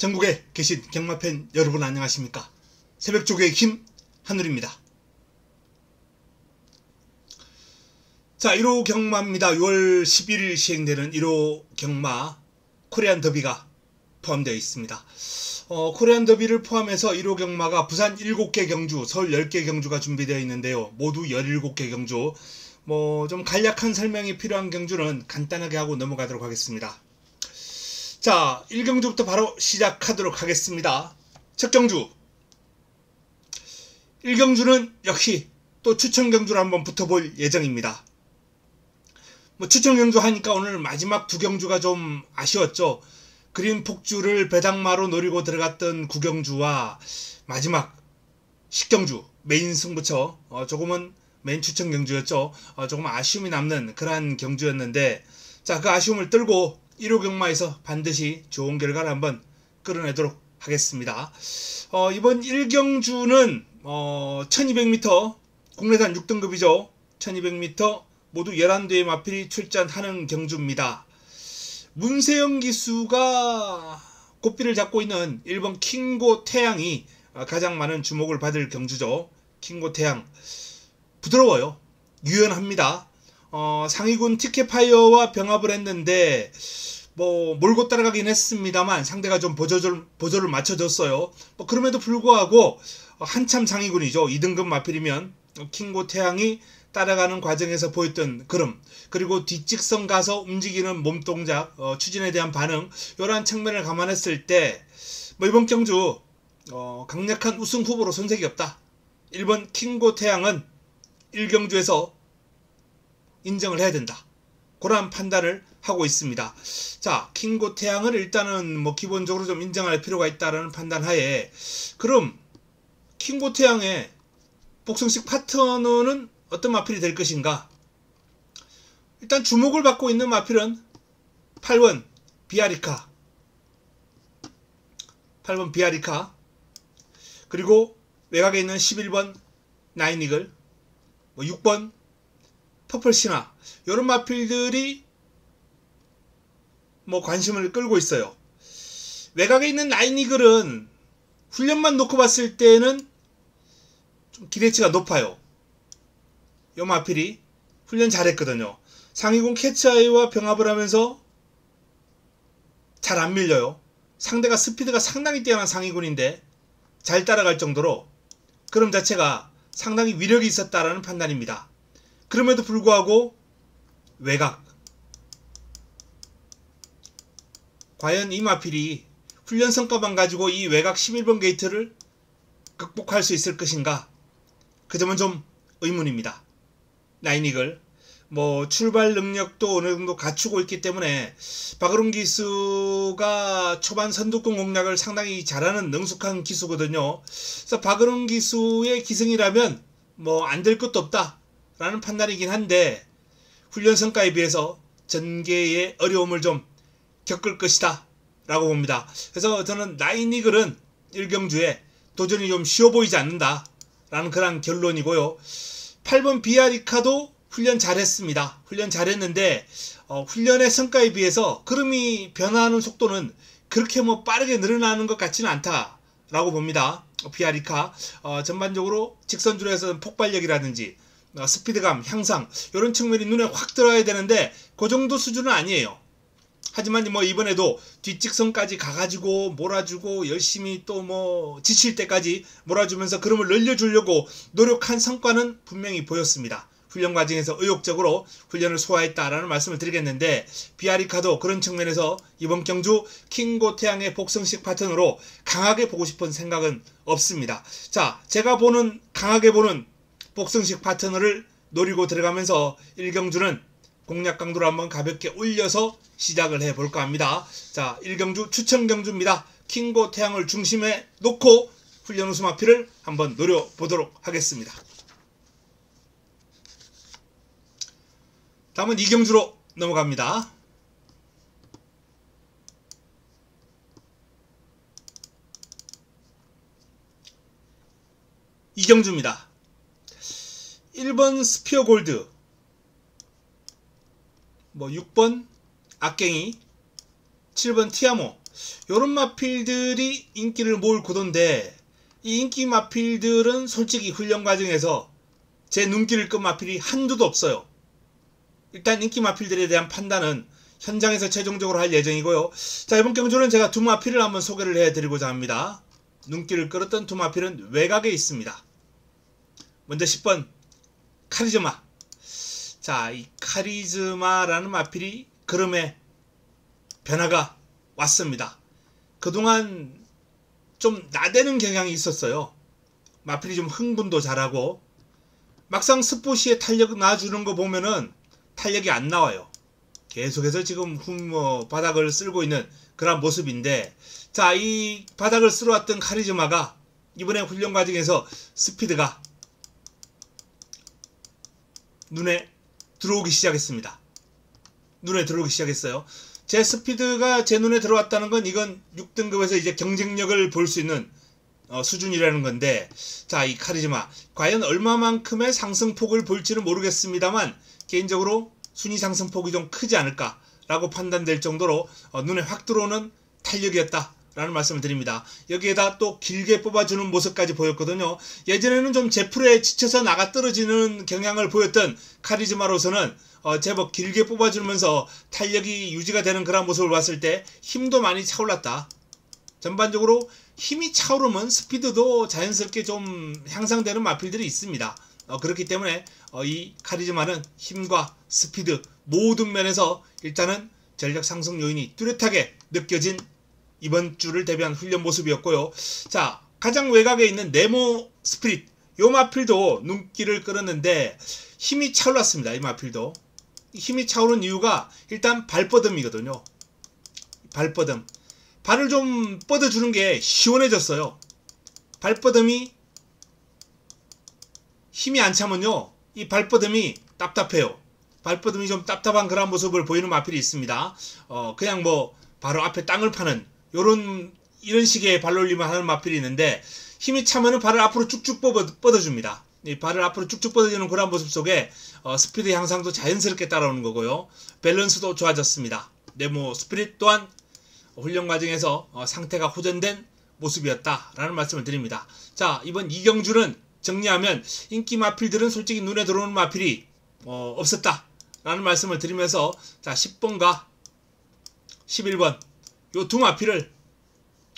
전국에 계신 경마팬 여러분 안녕하십니까? 새벽조교의 힘 한울입니다. 자, 1호 경마입니다. 6월 11일 시행되는 1호 경마 코리안 더비가 포함되어 있습니다. 코리안 더비를 포함해서 1호 경마가 부산 7개 경주, 서울 10개 경주가 준비되어 있는데요. 모두 17개 경주. 좀 간략한 설명이 필요한 경주는 간단하게 하고 넘어가도록 하겠습니다. 자, 1경주부터 바로 시작하도록 하겠습니다. 첫 경주. 1경주는 역시 또 추천경주로 한번 붙어볼 예정입니다. 추천경주 하니까 오늘 마지막 두 경주가 좀 아쉬웠죠. 그린 폭주를 배당마로 노리고 들어갔던 9경주와 마지막 10경주 메인 승부처, 조금은 메인 추천경주였죠. 조금 아쉬움이 남는 그러한 경주였는데, 자, 그 아쉬움을 떨고 1호 경마에서 반드시 좋은 결과를 한번 끌어내도록 하겠습니다. 이번 1경주는 1200m 국내산 6등급이죠. 1200m 모두 11대의 마필이 출전하는 경주입니다. 문세영 기수가 고삐를 잡고 있는 1번 킹고 태양이 가장 많은 주목을 받을 경주죠. 킹고 태양 부드러워요. 유연합니다. 상위군 티켓파이어와 병합을 했는데 몰고 따라가긴 했습니다만 상대가 좀 보조를 맞춰줬어요. 그럼에도 불구하고 한참 상위군이죠. 2등급 마필이면 킹고 태양이 따라가는 과정에서 보였던 걸음, 그리고 뒷직선 가서 움직이는 몸동작, 추진에 대한 반응, 이러한 측면을 감안했을 때 이번 경주 강력한 우승 후보로 손색이 없다. 1번 킹고 태양은 1경주에서 인정을 해야 된다. 그러한 판단을 하고 있습니다. 자, 킹고 태양을 일단은 기본적으로 좀 인정할 필요가 있다라는 판단 하에, 그럼 킹고 태양의 복성식 파트너는 어떤 마필이 될 것인가? 일단 주목을 받고 있는 마필은 8번 비아리카, 8번 비아리카, 그리고 외곽에 있는 11번 나인이글, 6번 퍼플신화, 이런 마필들이 관심을 끌고 있어요. 외곽에 있는 나인이글은 훈련만 놓고 봤을 때는 좀 기대치가 높아요. 요 마필이 훈련 잘했거든요. 상위군 캐치아이와 병합을 하면서 잘 안 밀려요. 상대가 스피드가 상당히 뛰어난 상위군인데 잘 따라갈 정도로 그럼 자체가 상당히 위력이 있었다라는 판단입니다. 그럼에도 불구하고 외곽, 과연 이 마필이 훈련 성과만 가지고 이 외곽 11번 게이트를 극복할 수 있을 것인가? 그 점은 좀 의문입니다. 나인이글 출발 능력도 어느 정도 갖추고 있기 때문에 박으론 기수가 초반 선두권 공략을 상당히 잘하는 능숙한 기수거든요. 그래서 박으론 기수의 기승이라면 안 될 것도 없다 라는 판단이긴 한데, 훈련 성과에 비해서 전개의 어려움을 좀 겪을 것이다 라고 봅니다. 그래서 저는 나인이글은 1경주에 도전이 좀 쉬워 보이지 않는다 라는 그런 결론이고요. 8번 비아리카도 훈련 잘했습니다. 훈련 잘했는데 훈련의 성과에 비해서 걸음이 변화하는 속도는 그렇게 빠르게 늘어나는 것 같지는 않다 라고 봅니다. 비아리카 전반적으로 직선주로에서는 폭발력이라든지 스피드감 향상, 이런 측면이 눈에 확 들어야 되는데 그 정도 수준은 아니에요. 하지만 이번에도 뒷직선까지 가가지고 몰아주고 열심히 또 지칠 때까지 몰아주면서 그름을 늘려주려고 노력한 성과는 분명히 보였습니다. 훈련 과정에서 의욕적으로 훈련을 소화했다라는 말씀을 드리겠는데, 비아리카도 그런 측면에서 이번 경주 킹고 태양의 복성식 파트너로 강하게 보고 싶은 생각은 없습니다. 자, 제가 강하게 보는 복성식 파트너를 노리고 들어가면서 1경주는 공략 강도를 한번 가볍게 올려서 시작을 해볼까 합니다. 자, 1경주 추천경주입니다. 킹고 태양을 중심에 놓고 훈련 우수 마필을 한번 노려보도록 하겠습니다. 다음은 2경주로 넘어갑니다. 2경주입니다. 1번 스피어 골드, 6번 악갱이, 7번 티아모, 요런 마필들이 인기를 모을 구도인데, 이 인기 마필들은 솔직히 훈련 과정에서 제 눈길을 끈 마필이 한두도 없어요. 일단 인기 마필들에 대한 판단은 현장에서 최종적으로 할 예정이고요. 자, 이번 경주는 제가 두 마필을 한번 소개를 해드리고자 합니다. 눈길을 끌었던 두 마필은 외곽에 있습니다. 먼저 10번 카리즈마. 자, 이 카리즈마라는 마필이 걸음에 변화가 왔습니다. 그동안 좀 나대는 경향이 있었어요. 마필이 좀 흥분도 잘하고, 막상 스포시에 탄력 놔주는 거 보면은 탄력이 안 나와요. 계속해서 지금 바닥을 쓸고 있는 그런 모습인데, 자, 이 바닥을 쓸어왔던 카리즈마가 이번에 훈련 과정에서 스피드가 눈에 들어오기 시작했습니다. 눈에 들어오기 시작했어요. 제 스피드가 제 눈에 들어왔다는 건 이건 6등급에서 이제 경쟁력을 볼 수 있는 수준이라는 건데, 자, 이 카리즈마 과연 얼마만큼의 상승폭을 볼지는 모르겠습니다만 개인적으로 순위 상승폭이 좀 크지 않을까 라고 판단될 정도로 눈에 확 들어오는 탄력이었다 라는 말씀을 드립니다. 여기에다 또 길게 뽑아주는 모습까지 보였거든요. 예전에는 좀 제풀에 지쳐서 나가 떨어지는 경향을 보였던 카리즈마로서는 제법 길게 뽑아주면서 탄력이 유지가 되는 그런 모습을 봤을 때 힘도 많이 차올랐다. 전반적으로 힘이 차오르면 스피드도 자연스럽게 좀 향상되는 마필들이 있습니다. 그렇기 때문에 이 카리즈마는 힘과 스피드 모든 면에서 일단은 전력 상승 요인이 뚜렷하게 느껴진 이번 주를 대비한 훈련 모습이었고요. 자, 가장 외곽에 있는 네모 스피릿, 요 마필도 눈길을 끌었는데 힘이 차올랐습니다. 이 마필도 힘이 차오른 이유가 일단 발뻗음이거든요. 발뻗음, 발을 좀 뻗어주는 게 시원해졌어요. 발뻗음이 힘이 안 차면요, 이 발뻗음이 답답해요. 발뻗음이 좀 답답한 그런 모습을 보이는 마필이 있습니다. 그냥 뭐 바로 앞에 땅을 파는 이런 식의 발놀림을 하는 마필이 있는데, 힘이 차면은 발을 앞으로 쭉쭉 뻗어줍니다. 이 발을 앞으로 쭉쭉 뻗어주는 그런 모습 속에 스피드 향상도 자연스럽게 따라오는 거고요. 밸런스도 좋아졌습니다. 네모 스피릿 또한 훈련 과정에서 상태가 호전된 모습이었다라는 말씀을 드립니다. 자, 이번 2경주는 정리하면 인기 마필들은 솔직히 눈에 들어오는 마필이 없었다라는 말씀을 드리면서, 자, 10번과 11번 요 두 마필을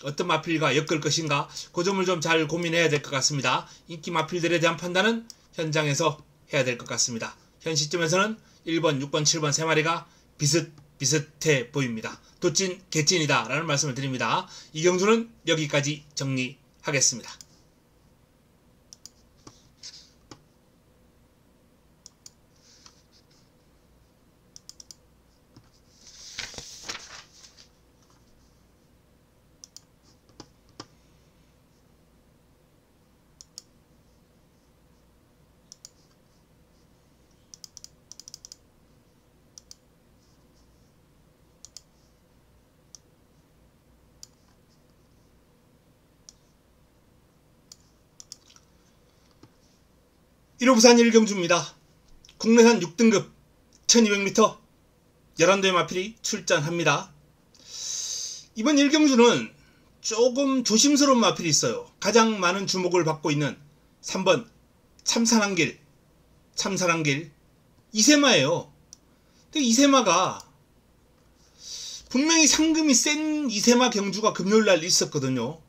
어떤 마필과 엮을 것인가, 그 점을 좀 잘 고민해야 될 것 같습니다. 인기 마필들에 대한 판단은 현장에서 해야 될 것 같습니다. 현 시점에서는 1번, 6번, 7번 세 마리가 비슷비슷해 보입니다. 도찐, 개찐이다 라는 말씀을 드립니다. 이 경주는 여기까지 정리하겠습니다. 일호부산 1경주입니다. 국내산 6등급 1200m 11대의 마필이 출전합니다. 이번 1경주는 조금 조심스러운 마필이 있어요. 가장 많은 주목을 받고 있는 3번 참사랑길 이세마예요. 근데 이세마가 분명히 상금이 센 이세마 경주가 금요일날 있었거든요.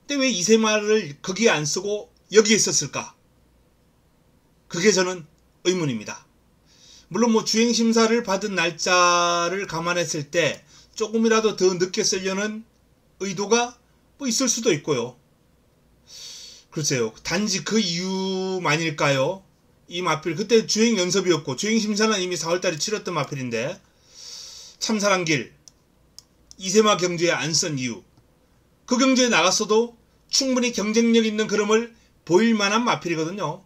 근데 왜 이세마를 거기에 안 쓰고 여기에 썼을까? 그게 저는 의문입니다. 물론 뭐 주행심사를 받은 날짜를 감안했을 때 조금이라도 더 늦게 쓰려는 의도가 뭐 있을 수도 있고요. 글쎄요, 단지 그 이유만일까요? 이 마필 그때 주행 연습이었고 주행심사는 이미 4월달에 치렀던 마필인데, 참사랑길 이세마 경주에 안 쓴 이유, 그 경주에 나갔어도 충분히 경쟁력 있는 그림을 보일 만한 마필이거든요.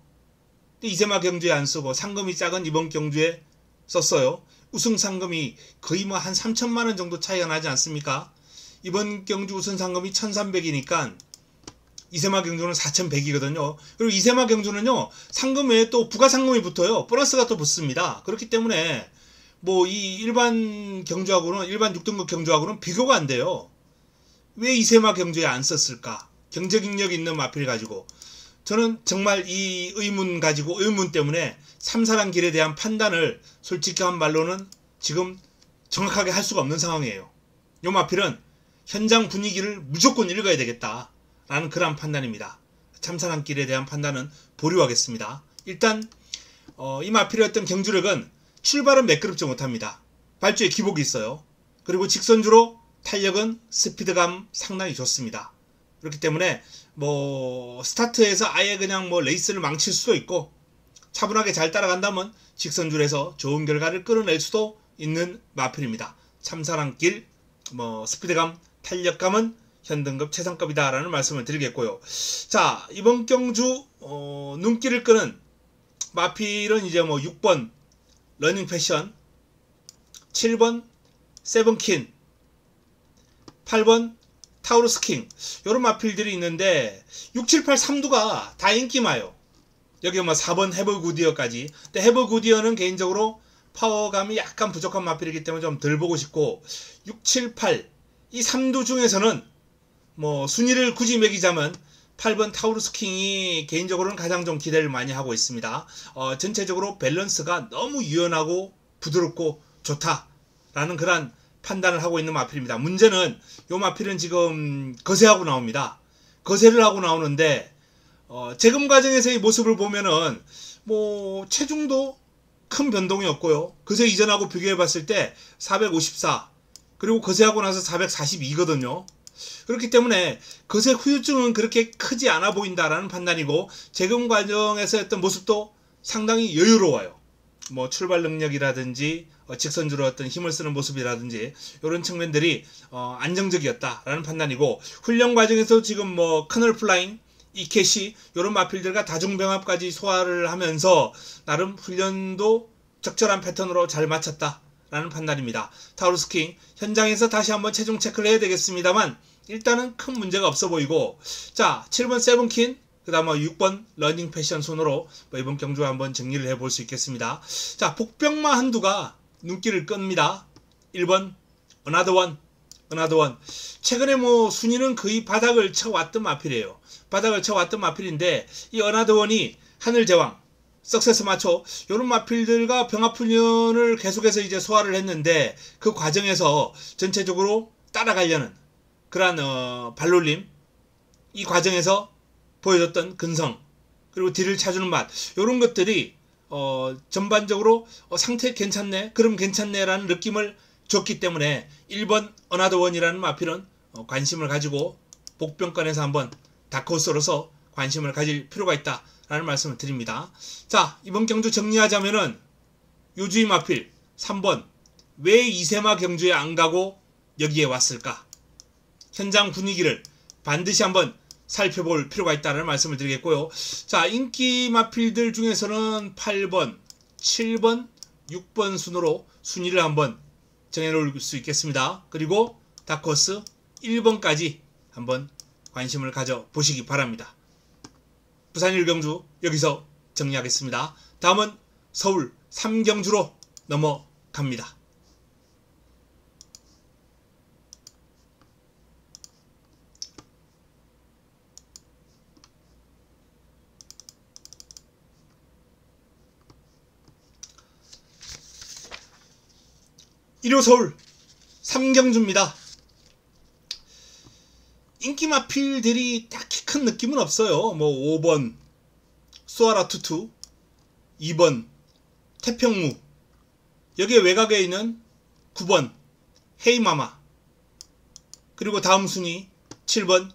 이세마 경주에 안 쓰고 상금이 작은 이번 경주에 썼어요. 우승 상금이 거의 뭐 한 3천만원 정도 차이가 나지 않습니까? 이번 경주 우승 상금이 1300이니까 이세마 경주는 4100이거든요. 그리고 이세마 경주는요, 상금 외에 또 부가 상금이 붙어요. 보너스가 또 붙습니다. 그렇기 때문에 뭐 이 일반 경주하고는, 일반 6등급 경주하고는 비교가 안 돼요. 왜 이세마 경주에 안 썼을까? 경제능력 있는 마필 가지고. 저는 정말 이 의문 때문에 삼사랑 길에 대한 판단을 솔직히 한 말로는 지금 정확하게 할 수가 없는 상황이에요. 요 마필은 현장 분위기를 무조건 읽어야 되겠다 라는 그런 판단입니다. 참사랑 길에 대한 판단은 보류하겠습니다. 일단 이 마필의 어떤 경주력은 출발은 매끄럽지 못합니다. 발주에 기복이 있어요. 그리고 직선주로 탄력은 스피드감 상당히 좋습니다. 그렇기 때문에 스타트에서 아예 그냥 레이스를 망칠 수도 있고, 차분하게 잘 따라간다면 직선줄에서 좋은 결과를 끌어낼 수도 있는 마필입니다. 참사랑길 스피드감, 탄력감은 현등급 최상급이다 라는 말씀을 드리겠고요. 자, 이번 경주 눈길을 끄는 마필은 이제 6번 러닝 패션, 7번 세븐킨, 8번 타우루스킹, 요런 마필들이 있는데 6, 7, 8, 3두가 다 인기마요. 여기 4번 해버구디어까지. 근데 해버구디어는 개인적으로 파워감이 약간 부족한 마필이기 때문에 좀 덜 보고 싶고, 6, 7, 8 이 3두 중에서는 순위를 굳이 매기자면 8번 타우루스킹이 개인적으로는 가장 좀 기대를 많이 하고 있습니다. 전체적으로 밸런스가 너무 유연하고 부드럽고 좋다라는 그런 판단을 하고 있는 마필입니다. 문제는 요 마필은 지금 거세하고 나옵니다. 거세를 하고 나오는데 재검 과정에서의 모습을 보면은 체중도 큰 변동이 없고요. 거세 이전하고 비교해 봤을 때 454, 그리고 거세하고 나서 442거든요. 그렇기 때문에 거세 후유증은 그렇게 크지 않아 보인다라는 판단이고, 재검 과정에서 했던 모습도 상당히 여유로워요. 출발 능력이라든지 직선주로 어떤 힘을 쓰는 모습이라든지 이런 측면들이 안정적이었다라는 판단이고, 훈련 과정에서 지금 커널 플라잉, 이캐시 이런 마필들과 다중병합까지 소화를 하면서 나름 훈련도 적절한 패턴으로 잘 마쳤다라는 판단입니다. 타우루스킹 현장에서 다시 한번 체중 체크를 해야 되겠습니다만 일단은 큰 문제가 없어 보이고, 자, 7번 세븐킨, 그 다음 6번 러닝 패션 순으로 이번 경주 한번 정리를 해볼 수 있겠습니다. 자, 복병마 한두가 눈길을 끕니다. 1번 어나더원. 최근에 순위는 거의 바닥을 쳐왔던 마필이에요. 바닥을 쳐왔던 마필인데, 이 어나더원이 하늘제왕, 석세스 마초 이런 마필들과 병합훈련을 계속해서 이제 소화를 했는데, 그 과정에서 전체적으로 따라가려는 그러한 발놀림, 이 과정에서 보여줬던 근성, 그리고 뒤를 찾는 맛, 이런 것들이 전반적으로 상태 괜찮네, 그럼 괜찮네 라는 느낌을 줬기 때문에 1번 어나더원이라는 마필은 관심을 가지고 복병권에서 한번 다크호스로서 관심을 가질 필요가 있다 라는 말씀을 드립니다. 자, 이번 경주 정리하자면은 요주의 마필 3번, 왜 이세마 경주에 안 가고 여기에 왔을까? 현장 분위기를 반드시 한번 살펴볼 필요가 있다는 말씀을 드리겠고요. 자, 인기 마필들 중에서는 8번, 7번, 6번 순으로 순위를 한번 정해놓을 수 있겠습니다. 그리고 다크호스 1번까지 한번 관심을 가져보시기 바랍니다. 부산 1경주 여기서 정리하겠습니다. 다음은 서울 3경주로 넘어갑니다. 일요 서울 3경주입니다. 인기 마필들이 딱히 큰 느낌은 없어요. 5번 수아라 투투, 2번 태평무, 여기에 외곽에 있는 9번 헤이마마, 그리고 다음 순위 7번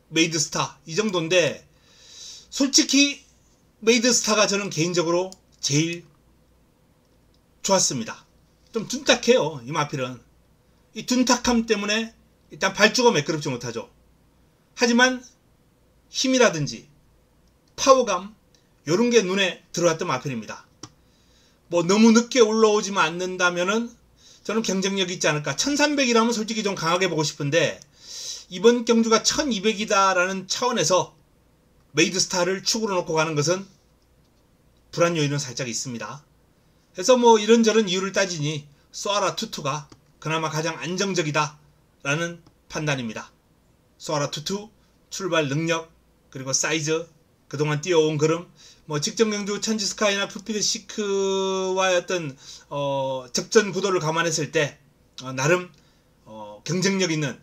메이드스타, 이 정도인데, 솔직히 메이드스타가 저는 개인적으로 제일 좋았습니다. 좀 둔탁해요. 이 마필은 이 둔탁함 때문에 일단 발주가 매끄럽지 못하죠. 하지만 힘이라든지 파워감 요런 게 눈에 들어왔던 마필입니다. 너무 늦게 올라오지만 않는다면은 저는 경쟁력이 있지 않을까. 1300이라면 솔직히 좀 강하게 보고 싶은데, 이번 경주가 1200이다 라는 차원에서 메이드스타를 축으로 놓고 가는 것은 불안 요인은 살짝 있습니다. 그래서 이런저런 이유를 따지니 수아라 투투가 그나마 가장 안정적이다 라는 판단입니다. 소아라 투투 출발 능력 그리고 사이즈 그동안 뛰어온 걸음 뭐 직전 경주 천지스카이나 푸피드 시크와의 어떤 접전 구도를 감안했을 때 나름 경쟁력 있는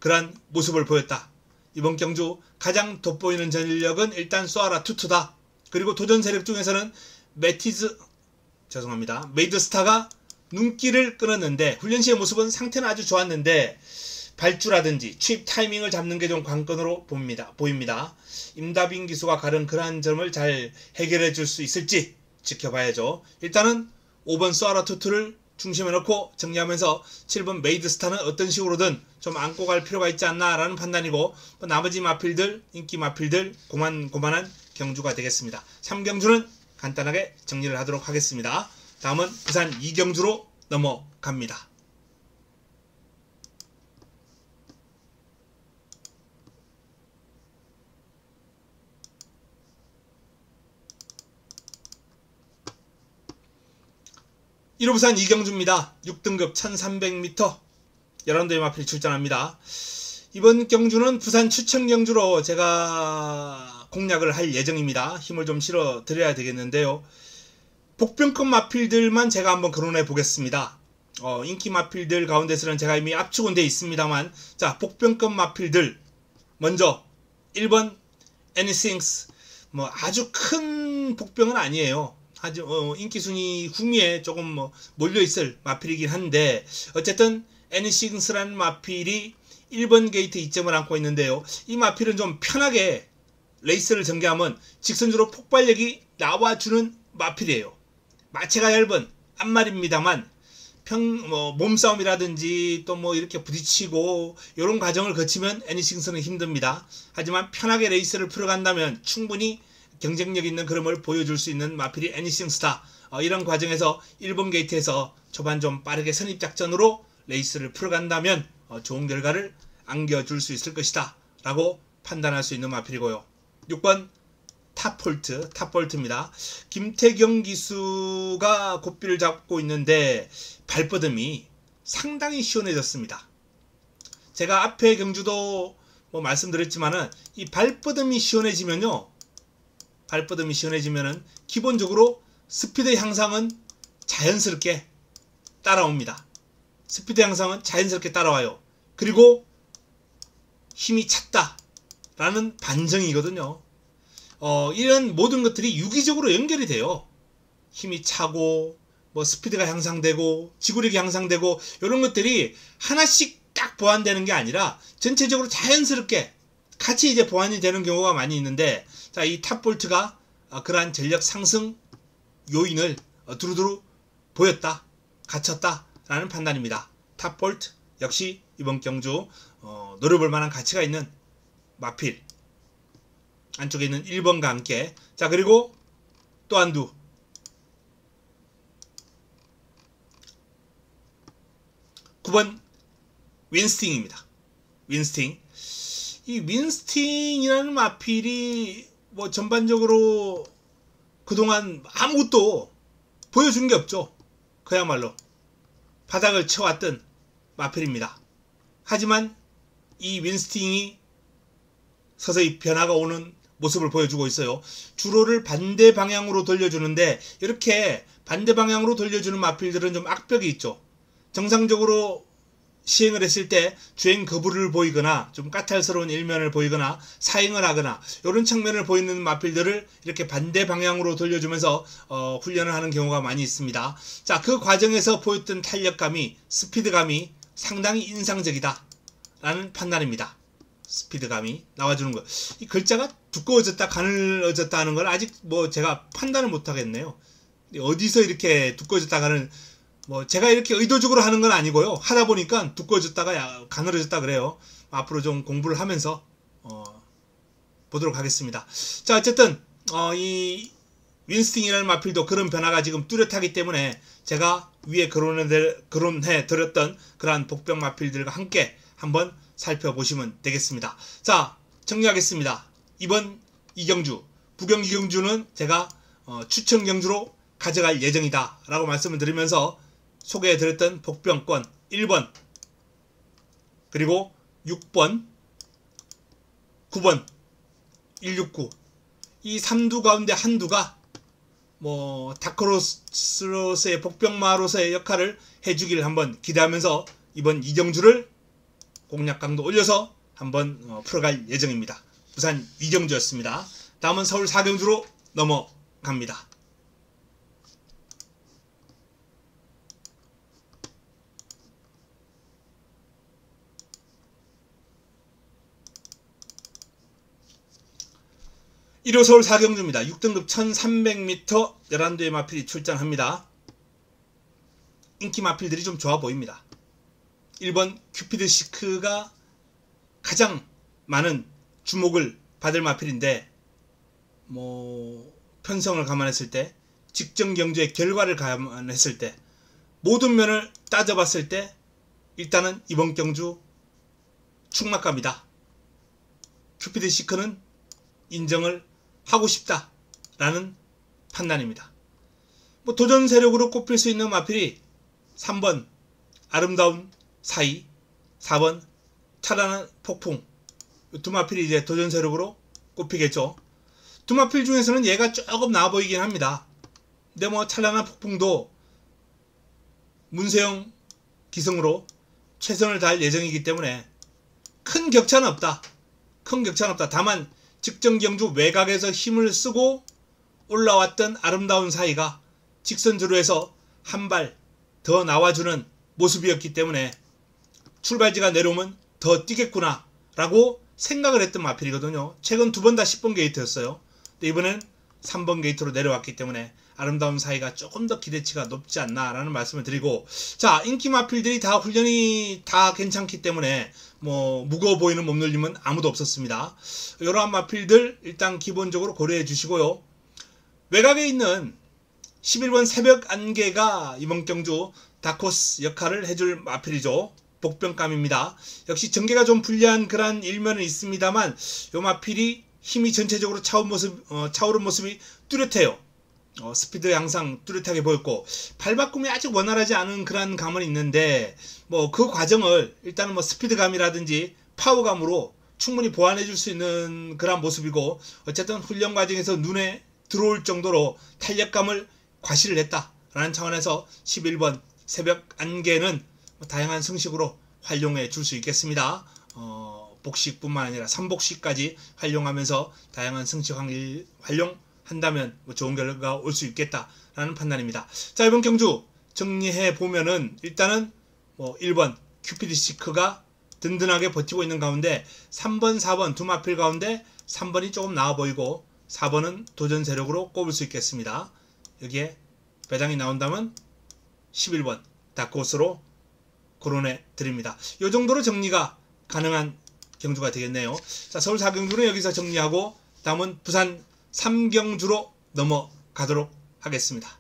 그러한 모습을 보였다. 이번 경주 가장 돋보이는 전력은 일단 소아라 투투다. 그리고 도전 세력 중에서는 메이드스타가 눈길을 끌었는데 훈련 시의 모습은 상태는 아주 좋았는데 발주라든지 취입 타이밍을 잡는 게 좀 관건으로 보입니다. 임다빈 기수가 가른 그러한 점을 잘 해결해 줄 수 있을지 지켜봐야죠. 일단은 5번 소아라 투투를 중심에 놓고 정리하면서 7번 메이드스타는 어떤 식으로든 좀 안고 갈 필요가 있지 않나 라는 판단이고 나머지 마필들 인기 마필들 고만고만한 경주가 되겠습니다. 3경주는 간단하게 정리를 하도록 하겠습니다. 다음은 부산 2경주로 넘어갑니다. (1호) 부산 2경주입니다. 6등급 1300m 11대의 마필이 출전합니다. 이번 경주는 부산 추천 경주로 제가 공략을 할 예정입니다. 힘을 좀 실어 드려야 되겠는데요. 복병급 마필들만 제가 한번 거론해 보겠습니다. 인기 마필들 가운데서는 제가 이미 압축은 되어 있습니다만 자 복병급 마필들 먼저 1번 애니싱스 뭐 아주 큰 복병은 아니에요. 아주 인기 순위 후미에 조금 몰려있을 마필이긴 한데 어쨌든 애니싱스라는 마필이 1번 게이트 2점을 안고 있는데요. 이 마필은 좀 편하게 레이스를 전개하면 직선주로 폭발력이 나와주는 마필이에요. 마체가 얇은 앞말입니다만 몸싸움이라든지 또 뭐 이렇게 부딪히고 이런 과정을 거치면 애니싱스는 힘듭니다. 하지만 편하게 레이스를 풀어간다면 충분히 경쟁력 있는 그림을 보여줄 수 있는 마필이 애니싱스다. 이런 과정에서 1번 게이트에서 초반 좀 빠르게 선입작전으로 레이스를 풀어간다면 좋은 결과를 안겨줄 수 있을 것이다 라고 판단할 수 있는 마필이고요. 6번 탑볼트입니다. 김태경 기수가 고삐를 잡고 있는데 발버듬이 상당히 시원해졌습니다. 제가 앞에 경주도 말씀드렸지만은 이 발버듬이 시원해지면은 기본적으로 스피드 향상은 자연스럽게 따라옵니다. 스피드 향상은 자연스럽게 따라와요. 그리고 힘이 찼다 라는 반증이거든요. 이런 모든 것들이 유기적으로 연결이 돼요. 힘이 차고 스피드가 향상되고 지구력이 향상되고 이런 것들이 하나씩 딱 보완되는 게 아니라 전체적으로 자연스럽게 같이 이제 보완이 되는 경우가 많이 있는데 자, 이 탑볼트가 그러한 전력 상승 요인을 두루두루 보였다, 갖췄다 라는 판단입니다. 탑볼트 역시 이번 경주 노려볼 만한 가치가 있는 마필 안쪽에 있는 1번과 함께 자 그리고 또 한두 9번 윈스팅입니다. 윈스팅 이 윈스팅이라는 마필이 전반적으로 그동안 아무것도 보여준 게 없죠. 그야말로 바닥을 쳐왔던 마필입니다. 하지만 이 윈스팅이 서서히 변화가 오는 모습을 보여주고 있어요. 주로를 반대 방향으로 돌려주는데 이렇게 반대 방향으로 돌려주는 마필들은 좀 악벽이 있죠. 정상적으로 시행을 했을 때 주행 거부를 보이거나 좀 까탈스러운 일면을 보이거나 사행을 하거나 이런 측면을 보이는 마필들을 이렇게 반대 방향으로 돌려주면서 훈련을 하는 경우가 많이 있습니다. 자, 그 과정에서 보였던 탄력감이 스피드감이 상당히 인상적이다 라는 판단입니다. 스피드감이 나와주는 것. 이 글자가 두꺼워졌다 가늘어졌다 하는 걸 아직 제가 판단을 못 하겠네요. 어디서 이렇게 두꺼워졌다 제가 이렇게 의도적으로 하는 건 아니고요. 하다 보니까 두꺼워졌다가 가늘어졌다 그래요. 앞으로 좀 공부를 하면서 보도록 하겠습니다. 자, 어쨌든 이 윈스팅이라는 마필도 그런 변화가 지금 뚜렷하기 때문에 제가 위에 거론해 드렸던 그러한 복병 마필들과 함께 한번 살펴보시면 되겠습니다. 자, 정리하겠습니다. 이번 2경주, 부경 2경주는 제가 추천 경주로 가져갈 예정이다 라고 말씀을 드리면서 소개해드렸던 복병권 1번 그리고 6번 9번 169 이 3두 가운데 한두가 뭐 다크호스로서의 복병마로서의 역할을 해주기를 한번 기대하면서 이번 이경주를 공략 강도 올려서 한번 풀어갈 예정입니다. 부산 이경주였습니다. 다음은 서울 사경주로 넘어갑니다. (1호) 서울 사경주입니다. 6등급 1300m 11대의 마필이 출전합니다. 인기 마필들이 좀 좋아 보입니다. 1번 큐피드 시크가 가장 많은 주목을 받을 마필인데 뭐 편성을 감안했을 때 직전 경주의 결과를 감안했을 때 모든 면을 따져봤을 때 일단은 이번 경주 충막갑니다. 큐피드 시크는 인정을 하고 싶다라는 판단입니다. 뭐 도전 세력으로 꼽힐 수 있는 마필이 3번 아름다운 사이, 4번 찬란한 폭풍 두 마필이 이제 도전 세력으로 꼽히겠죠. 두 마필 중에서는 얘가 조금 나아 보이긴 합니다. 근데 뭐 찬란한 폭풍도 문세영 기승으로 최선을 다할 예정이기 때문에 큰 격차는 없다. 큰 격차는 없다. 다만 직전 경주 외곽에서 힘을 쓰고 올라왔던 아름다운 사이가 직선주로 해서 한 발 더 나와주는 모습이었기 때문에 출발지가 내려오면 더 뛰겠구나 라고 생각을 했던 마필이거든요. 최근 두 번 다 10번 게이트였어요. 근데 이번엔 3번 게이트로 내려왔기 때문에 아름다운 사이가 조금 더 기대치가 높지 않나 라는 말씀을 드리고, 자, 인기 마필들이 다 훈련이 다 괜찮기 때문에 뭐 무거워 보이는 몸놀림은 아무도 없었습니다. 이러한 마필들 일단 기본적으로 고려해 주시고요. 외곽에 있는 11번 새벽 안개가 이번 경주 다크호스 역할을 해줄 마필이죠. 복병감입니다. 역시 전개가 좀 불리한 그런 일면은 있습니다만 요 마필이 힘이 전체적으로 차오른 모습이 뚜렷해요. 스피드 항상 뚜렷하게 보였고 발바꿈이 아직 원활하지 않은 그런 감은 있는데 뭐 그 과정을 일단은 뭐 스피드감이라든지 파워감으로 충분히 보완해 줄 수 있는 그런 모습이고, 어쨌든 훈련 과정에서 눈에 들어올 정도로 탄력감을 과시를 했다라는 차원에서 11번 새벽 안개는 다양한 승식으로 활용해 줄 수 있겠습니다. 복식뿐만 아니라 3복식까지 활용하면서 다양한 승식 활용한다면 뭐 좋은 결과가 올 수 있겠다라는 판단입니다. 자, 이번 경주 정리해 보면은 일단은 뭐 1번 큐피드 시크가 든든하게 버티고 있는 가운데 3번, 4번 두 마필 가운데 3번이 조금 나아 보이고 4번은 도전 세력으로 꼽을 수 있겠습니다. 여기에 배당이 나온다면 11번 다크호스로 거론해 드립니다. 이 정도로 정리가 가능한 경주가 되겠네요. 자, 서울 4경주는 여기서 정리하고 다음은 부산 3경주로 넘어가도록 하겠습니다.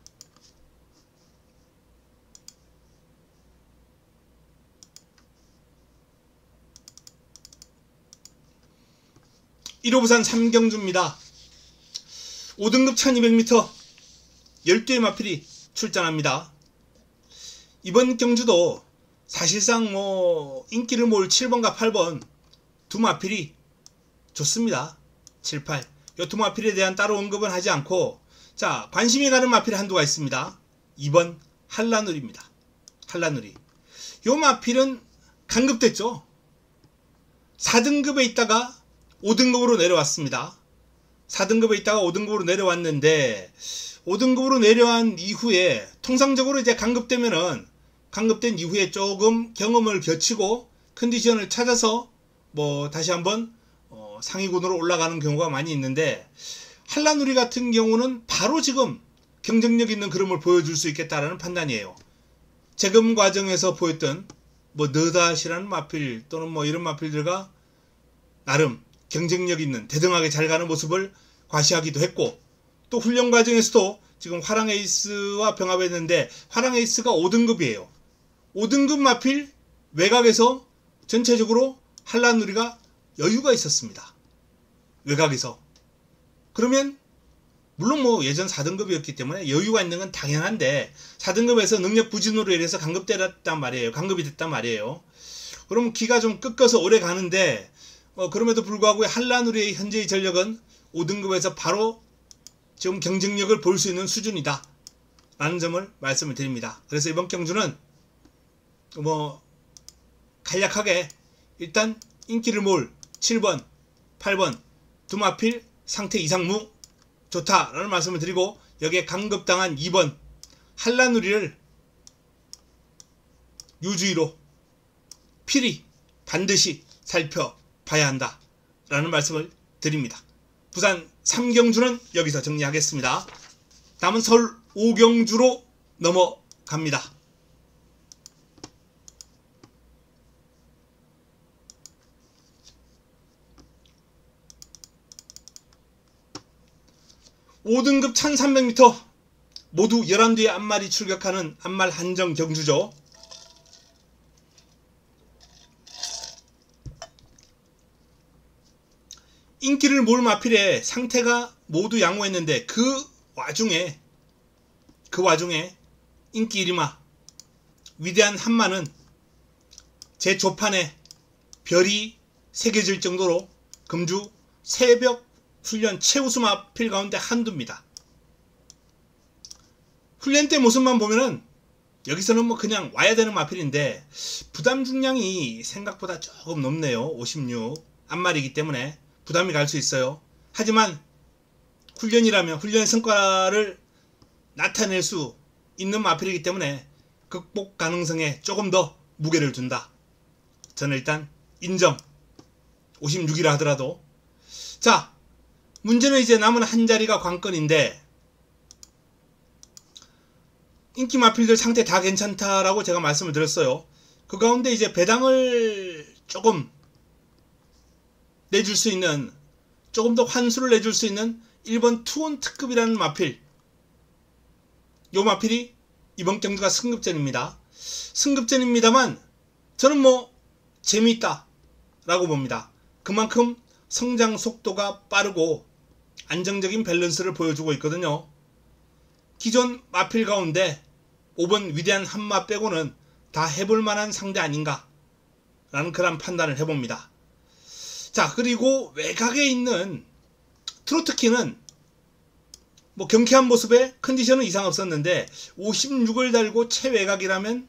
1호 부산 3경주입니다. 5등급 1200m 12의 마필이 출전합니다. 이번 경주도 사실상 뭐 인기를 모을 7번과 8번 두 마필이 좋습니다. 7, 8. 이 두 마필에 대한 따로 언급은 하지 않고, 자, 관심이 가는 마필 한두가 있습니다. 2번 한라누리입니다. 한라누리. 요 마필은 강급됐죠. 4등급에 있다가 5등급으로 내려왔습니다. 4등급에 있다가 5등급으로 내려왔는데 5등급으로 내려온 이후에 통상적으로 이제 강급된 이후에 조금 경험을 겨치고 컨디션을 찾아서 뭐 다시 한번 상위군으로 올라가는 경우가 많이 있는데, 한라누리 같은 경우는 바로 지금 경쟁력 있는 그림을 보여줄 수 있겠다라는 판단이에요. 재검 과정에서 보였던 뭐 너다시라는 마필 또는 뭐 이런 마필들과 나름 경쟁력 있는 대등하게 잘 가는 모습을 과시하기도 했고, 또 훈련 과정에서도 지금 화랑에이스와 병합했는데 화랑에이스가 5등급이에요. 5등급 마필 외곽에서 전체적으로 한라누리가 여유가 있었습니다. 외곽에서. 그러면 물론 뭐 예전 4등급이었기 때문에 여유가 있는 건 당연한데 4등급에서 능력 부진으로 인해서 강급이 됐단 말이에요. 그럼 기가 좀 꺾어서 오래 가는데 그럼에도 불구하고 한라누리의 현재의 전력은 5등급에서 바로 지금 경쟁력을 볼 수 있는 수준이다 라는 점을 말씀을 드립니다. 그래서 이번 경주는 간략하게 일단 인기를 모을 7번, 8번 두 마필 상태 이상무 좋다라는 말씀을 드리고, 여기에 강급당한 2번 한라누리를 유주의로 필히 반드시 살펴봐야 한다 라는 말씀을 드립니다. 부산 3경주는 여기서 정리하겠습니다. 다음은 서울 5경주로 넘어갑니다. (5등급) 1300m 모두 11뒤의 앞말이 출격하는 앞말 한정 경주죠. 인기를 모을 마필에 상태가 모두 양호했는데 그 와중에 인기 1위마 위대한 한마는 제 조판에 별이 새겨질 정도로 금주 새벽 훈련 최우수 마필 가운데 한두입니다. 훈련 때 모습만 보면은 여기서는 그냥 와야 되는 마필인데 부담 중량이 생각보다 조금 높네요. 56 앞말이기 때문에 부담이 갈 수 있어요. 하지만 훈련이라면 훈련 성과를 나타낼 수 있는 마필이기 때문에 극복 가능성에 조금 더 무게를 둔다. 저는 일단 인정. 56이라 하더라도. 자, 문제는 이제 남은 한 자리가 관건인데, 인기 마필들 상태 다 괜찮다라고 제가 말씀을 드렸어요. 그 가운데 이제 배당을 조금 내줄 수 있는, 조금 더 환수를 내줄 수 있는 1번 투혼 특급이라는 마필, 요 마필이 이번 경주가 승급전입니다. 승급전입니다만 저는 재미있다 라고 봅니다. 그만큼 성장 속도가 빠르고 안정적인 밸런스를 보여주고 있거든요. 기존 마필 가운데 5번 위대한 한마 빼고는 다 해볼 만한 상대 아닌가 라는 그런 판단을 해봅니다. 자, 그리고 외곽에 있는 트로트키는 경쾌한 모습에 컨디션은 이상 없었는데 56을 달고 최외곽이라면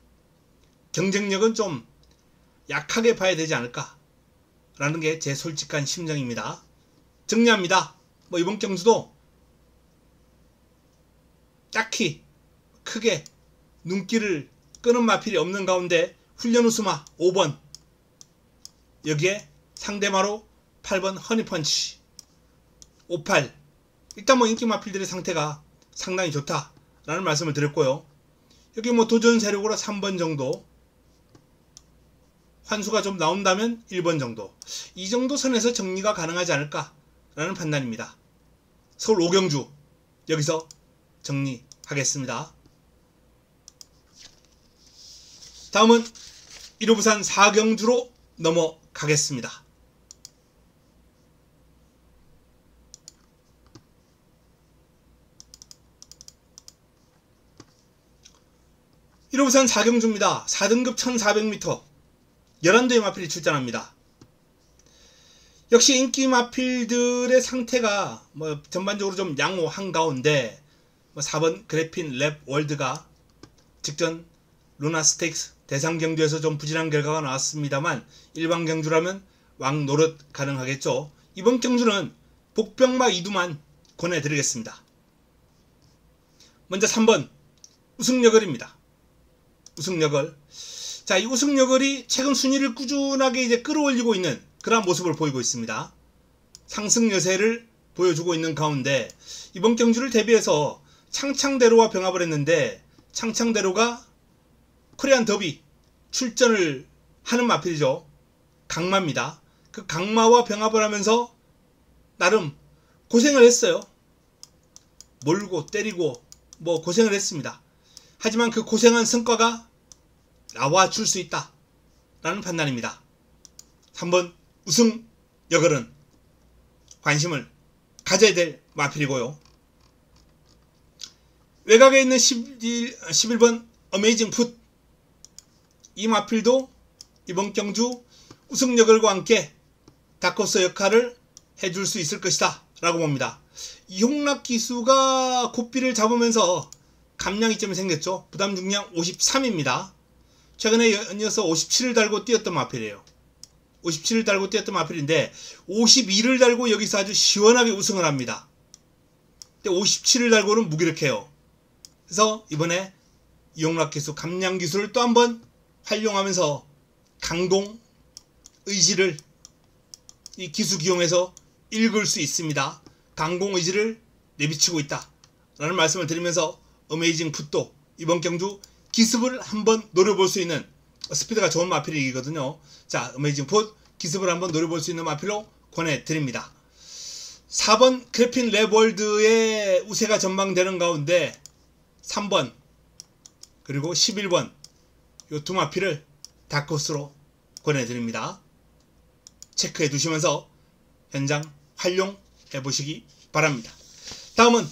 경쟁력은 좀 약하게 봐야 되지 않을까 라는 게 제 솔직한 심정입니다. 정리합니다. 이번 경주도 딱히 크게 눈길을 끄는 마필이 없는 가운데 훈련 우수마 5번, 여기에 상대마로 8번 허니펀치, 58, 일단 인기 마필들의 상태가 상당히 좋다라는 말씀을 드렸고요. 여기 도전 세력으로 3번 정도, 환수가 좀 나온다면 1번 정도, 이 정도 선에서 정리가 가능하지 않을까라는 판단입니다. 서울 5경주 여기서 정리하겠습니다. 다음은 1호 부산 4경주로 넘어가겠습니다. 1호 부산 4경주입니다. 4등급 1400m 11대의 마필이 출전합니다. 역시 인기 마필들의 상태가 전반적으로 좀 양호한 가운데 4번 그래핀 랩 월드가 직전 루나 스테이크스 대상 경주에서 좀 부진한 결과가 나왔습니다만 일반 경주라면 왕 노릇 가능하겠죠. 이번 경주는 복병마 2두만 권해드리겠습니다. 먼저 3번 우승여걸입니다. 우승여걸. 자, 이 우승여걸이 최근 순위를 꾸준하게 이제 끌어올리고 있는 그러한 모습을 보이고 있습니다. 상승 여세를 보여주고 있는 가운데 이번 경주를 대비해서 창창대로와 병합을 했는데 창창대로가 코리안 더비 출전을 하는 마필이죠. 강마입니다. 그 강마와 병합을 하면서 나름 고생을 했어요. 몰고 때리고 고생을 했습니다. 하지만 그 고생한 성과가 나와줄 수 있다 라는 판단입니다. 3번 우승 여걸은 관심을 가져야 될 마필이고요. 외곽에 있는 11번 어메이징 풋, 이 마필도 이번 경주 우승 여걸과 함께 다크호스 역할을 해줄 수 있을 것이다 라고 봅니다. 이홍락 기수가 고삐를 잡으면서 감량 이점이 생겼죠. 부담 중량 53입니다. 최근에 연이어서 57을 달고 뛰었던 마필이에요. 57을 달고 뛰었던 마필인데 52를 달고 여기서 아주 시원하게 우승을 합니다. 근데 57을 달고는 무기력해요. 그래서 이번에 이홍락 기수 감량 기술을 또 한번 활용하면서 강공 의지를 이 기수 기용해서 읽을 수 있습니다. 강공 의지를 내비치고 있다 라는 말씀을 드리면서 어메이징 풋도 이번 경주 기습을 한번 노려볼 수 있는 스피드가 좋은 마필이거든요. 자, 어메이징 풋 기습을 한번 노려볼 수 있는 마필로 권해드립니다. 4번 크래핀 랩월드의 우세가 전망되는 가운데 3번 그리고 11번 이 두 마필을 다크호스로 권해드립니다. 체크해 두시면서 현장 활용해 보시기 바랍니다. 다음은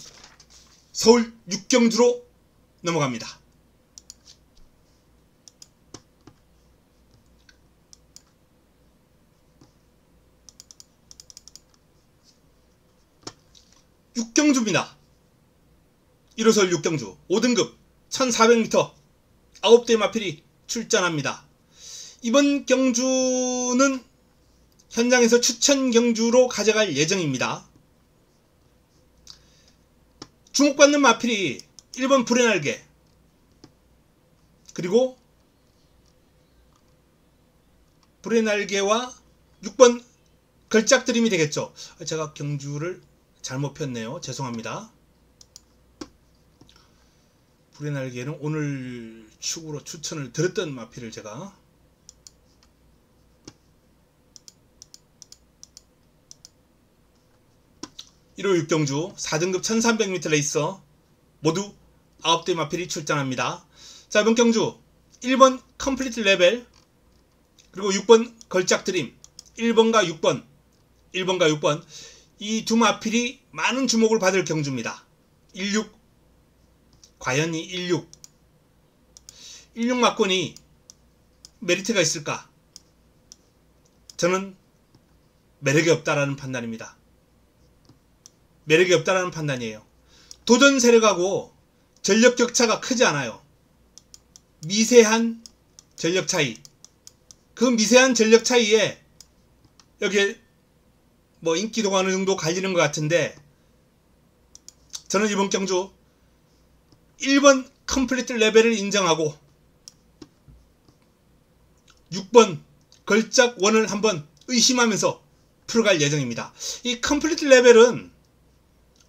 서울 6경주로 넘어갑니다. 육경주입니다. 1호설 6경주 5등급 1400m 9대 마필이 출전합니다. 이번 경주는 현장에서 추천 경주로 가져갈 예정입니다. 주목받는 마필이 1번 불의 날개 그리고 불의 날개와 6번 걸작드림이 되겠죠. 제가 경주를 잘못 폈네요. 죄송합니다. 불의 날개는 오늘 축으로 추천을 드렸던 마필을 제가 1호 6경주 4등급 1300m 레이서 모두 9대 마필이 출전합니다. 자, 이번 경주 1번 컴플리트 레벨 그리고 6번 걸작 드림 1번과 6번 이 두 마필이 많은 주목을 받을 경주입니다. 16 과연 이 16 막권이 메리트가 있을까? 저는 매력이 없다라는 판단입니다. 매력이 없다라는 판단이에요. 도전 세력하고 전력 격차가 크지 않아요. 미세한 전력 차이. 그 미세한 전력 차이에 여기에 뭐 인기도가 어느 정도 갈리는 것 같은데 저는 이번 경주 1번 컴플리트 레벨을 인정하고 6번 걸작 원을 한번 의심하면서 풀어갈 예정입니다. 이 컴플리트 레벨은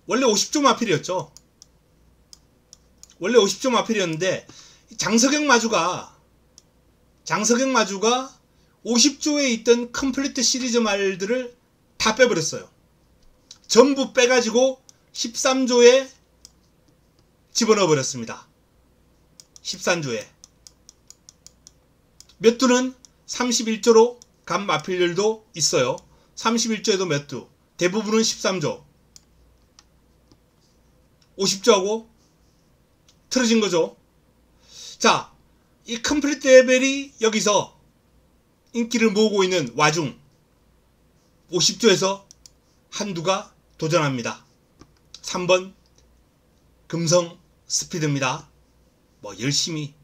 원래 50조 마필이었죠. 원래 50조 마필이었는데 장석영 마주가 50조에 있던 컴플리트 시리즈 말들을 다 빼버렸어요. 전부 빼가지고 13조에 집어넣어 버렸습니다. 13조에 몇 두는 31조로 간 마필들도 있어요. 31조에도 몇 두, 대부분은 13조 50조하고 틀어진 거죠. 자, 이 컴플리트 레벨이 여기서 인기를 모으고 있는 와중 50조에서 한두가 도전합니다. 3번 금성 스피드입니다. 뭐 열심히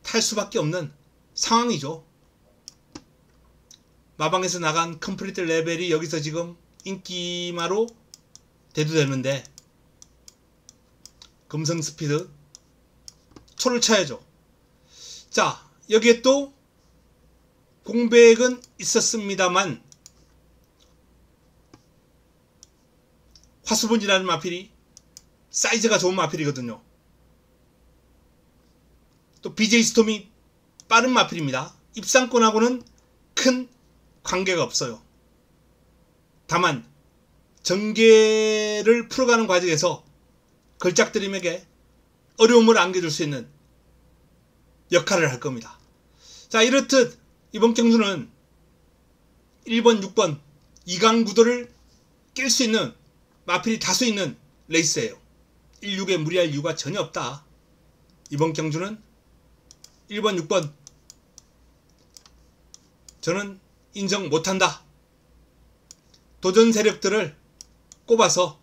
탈 수밖에 없는 상황이죠. 마방에서 나간 컴플리트 레벨이 여기서 지금 인기마로 대두되는데 금성 스피드 초를 쳐야죠. 자, 여기에 또 공백은 있었습니다만 화수분이라는 마필이 사이즈가 좋은 마필이거든요. 또 BJ 스톰이 빠른 마필입니다. 입상권하고는 큰 관계가 없어요. 다만 전개를 풀어가는 과정에서 걸작드림에게 어려움을 안겨줄 수 있는 역할을 할 겁니다. 자, 이렇듯 이번 경주는 1번, 6번 2강 구도를 깰 수 있는 마필이 다수 있는 레이스예요. 16에 무리할 이유가 전혀 없다. 이번 경주는 1번, 6번 저는 인정 못한다. 도전 세력들을 꼽아서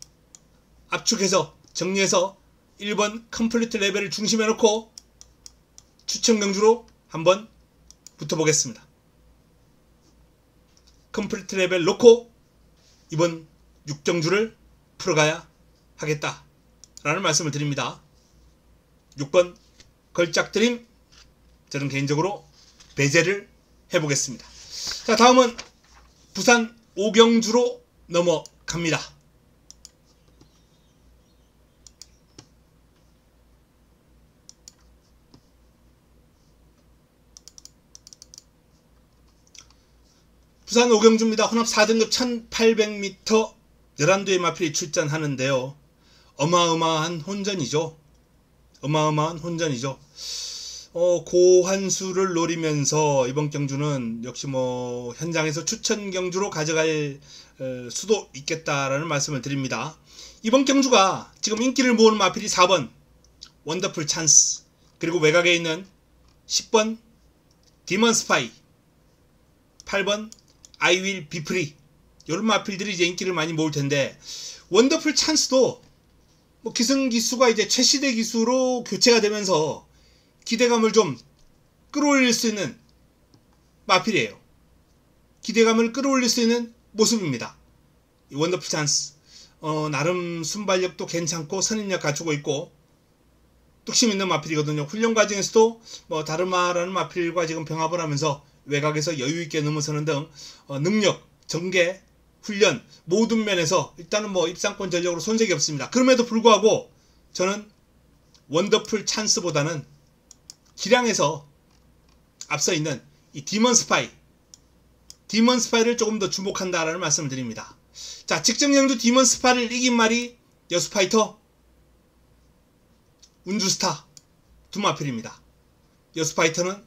압축해서 정리해서 1번 컴플리트 레벨을 중심에 놓고 추천 경주로 한번 붙어보겠습니다. 컴플리트 레벨 놓고 이번 6경주를 풀어가야 하겠다 라는 말씀을 드립니다. 6번 걸작드림, 저는 개인적으로 배제를 해보겠습니다. 자, 다음은 부산 5경주로 넘어갑니다. 부산 5경주입니다. 혼합 4등급 1800m 11두의 마필이 출전하는데요. 어마어마한 혼전이죠. 어마어마한 혼전이죠. 고환수를 노리면서 이번 경주는 역시 뭐 현장에서 추천 경주로 가져갈 수도 있겠다라는 말씀을 드립니다. 이번 경주가 지금 인기를 모으는 마필이 4번 원더풀 찬스, 그리고 외곽에 있는 10번 디먼 스파이, 8번 I will be free, 이런 마필들이 이제 인기를 많이 모을 텐데, 원더풀 찬스도 뭐 기승기수가 이제 최시대 기수로 교체가 되면서 기대감을 좀 끌어올릴 수 있는 마필이에요. 기대감을 끌어올릴 수 있는 모습입니다. 이 원더풀 찬스, 나름 순발력도 괜찮고 선임력 갖추고 있고 뚝심 있는 마필이거든요. 훈련 과정에서도 뭐 다르마라는 마필과 지금 병합을 하면서 외곽에서 여유있게 넘어서는 등 능력, 전개, 훈련 모든 면에서 일단은 뭐 입상권 전력으로 손색이 없습니다. 그럼에도 불구하고 저는 원더풀 찬스보다는 기량에서 앞서 있는 이 디먼 스파이를 조금 더 주목한다라는 말씀을 드립니다. 자, 직전경주 디먼 스파이를 이긴 말이 여수파이터, 운주스타 두 마필입니다. 여수파이터는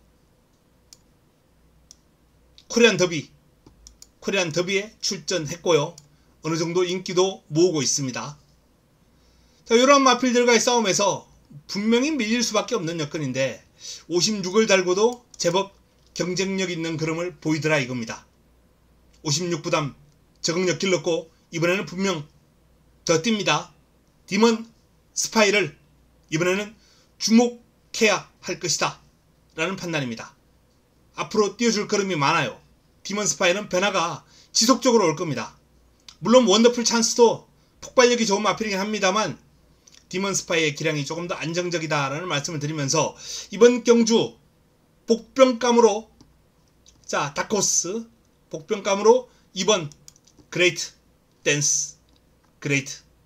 코리안 더비에 출전했고요. 어느정도 인기도 모으고 있습니다. 자, 이러한 마필들과의 싸움에서 분명히 밀릴 수밖에 없는 여건인데 56을 달고도 제법 경쟁력 있는 그림을 보이더라 이겁니다. 56부담 적응력 길렀고 이번에는 분명 더 뜁니다. 디먼 스파이를 이번에는 주목해야 할 것이다 라는 판단입니다. 앞으로 띄워줄 걸음이 많아요. 디먼 스파이는 변화가 지속적으로 올 겁니다. 물론 원더풀 찬스도 폭발력이 좋은 마필이긴 합니다만 디먼 스파이의 기량이 조금 더 안정적이다라는 말씀을 드리면서 이번 경주 복병감으로, 자, 다크호스 복병감으로 2번 그레이트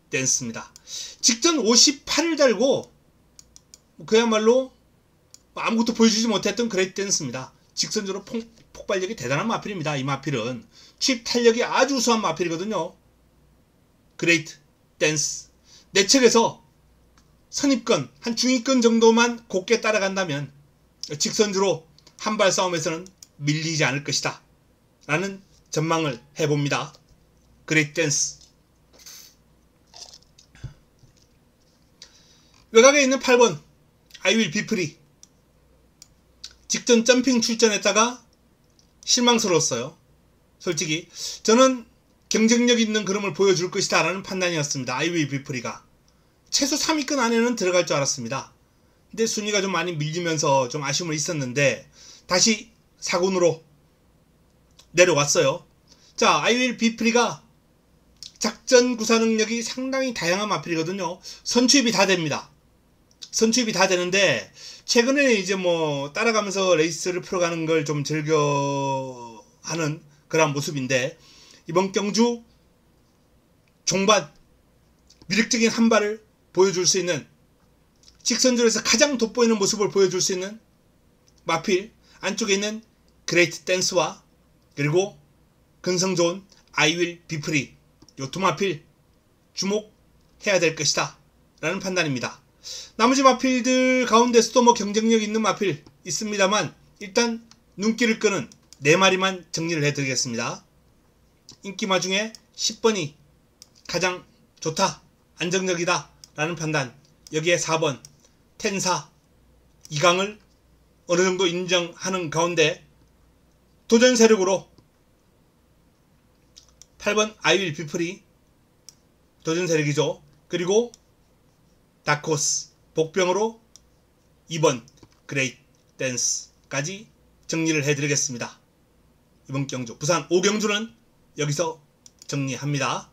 댄스입니다. 직전 58을 달고 그야말로 아무것도 보여주지 못했던 그레이트 댄스입니다. 직선적으로 폭발력이 대단한 마필입니다. 이 마필은 취입 탄력이 아주 우수한 마필이거든요. 그레이트 댄스, 내측에서 선입권, 한 중위권 정도만 곱게 따라간다면 직선주로 한발 싸움에서는 밀리지 않을 것이다 라는 전망을 해봅니다. 그레이트 댄스. 외곽에 있는 8번 I will be free, 직전 점핑 출전했다가 실망스러웠어요. 솔직히 저는 경쟁력 있는 그림을 보여줄 것이다 라는 판단이었습니다. I will be free가 최소 3위권 안에는 들어갈 줄 알았습니다. 근데 순위가 좀 많이 밀리면서 좀 아쉬움은 있었는데 다시 4군으로 내려왔어요. 자, I will be free가 작전 구사 능력이 상당히 다양한 마필이거든요. 선취입이 다 됩니다. 선취입이 다 되는데 최근에 이제 뭐 따라가면서 레이스를 풀어가는 걸 좀 즐겨하는 그런 모습인데 이번 경주 종반 위력적인 한 발을 보여줄 수 있는, 직선줄에서 가장 돋보이는 모습을 보여줄 수 있는 마필, 안쪽에 있는 그레이트 댄스와 그리고 근성 좋은 I will be free, 요 두 마필 주목해야 될 것이다 라는 판단입니다. 나머지 마필들 가운데서도 뭐 경쟁력 있는 마필 있습니다만 일단 눈길을 끄는 4마리만 정리를 해드리겠습니다. 인기마 중에 10번이 가장 좋다, 안정적이다 라는 판단, 여기에 4번 텐사, 이강을 어느정도 인정하는 가운데 도전 세력으로 8번 아이윌 비프리 도전 세력이죠. 그리고 다크호스 복병으로 2번 그레이트 댄스까지 정리를 해드리겠습니다. 이번 경주 부산 5경주는 여기서 정리합니다.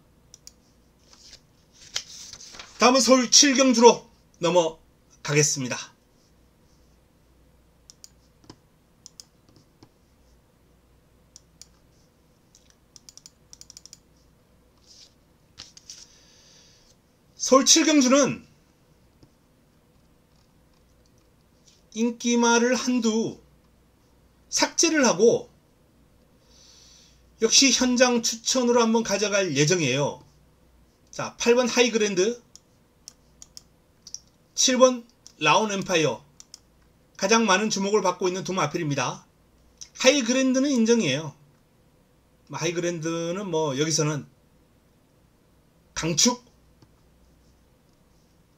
다음은 서울 7경주로 넘어가겠습니다. 서울 7경주는 인기말을 한두 삭제를 하고 역시 현장 추천으로 한번 가져갈 예정이에요. 자, 8번 하이그랜드, 7번 라온 엠파이어, 가장 많은 주목을 받고 있는 두 마필입니다. 하이그랜드는 인정이에요. 하이그랜드는 뭐 여기서는 강축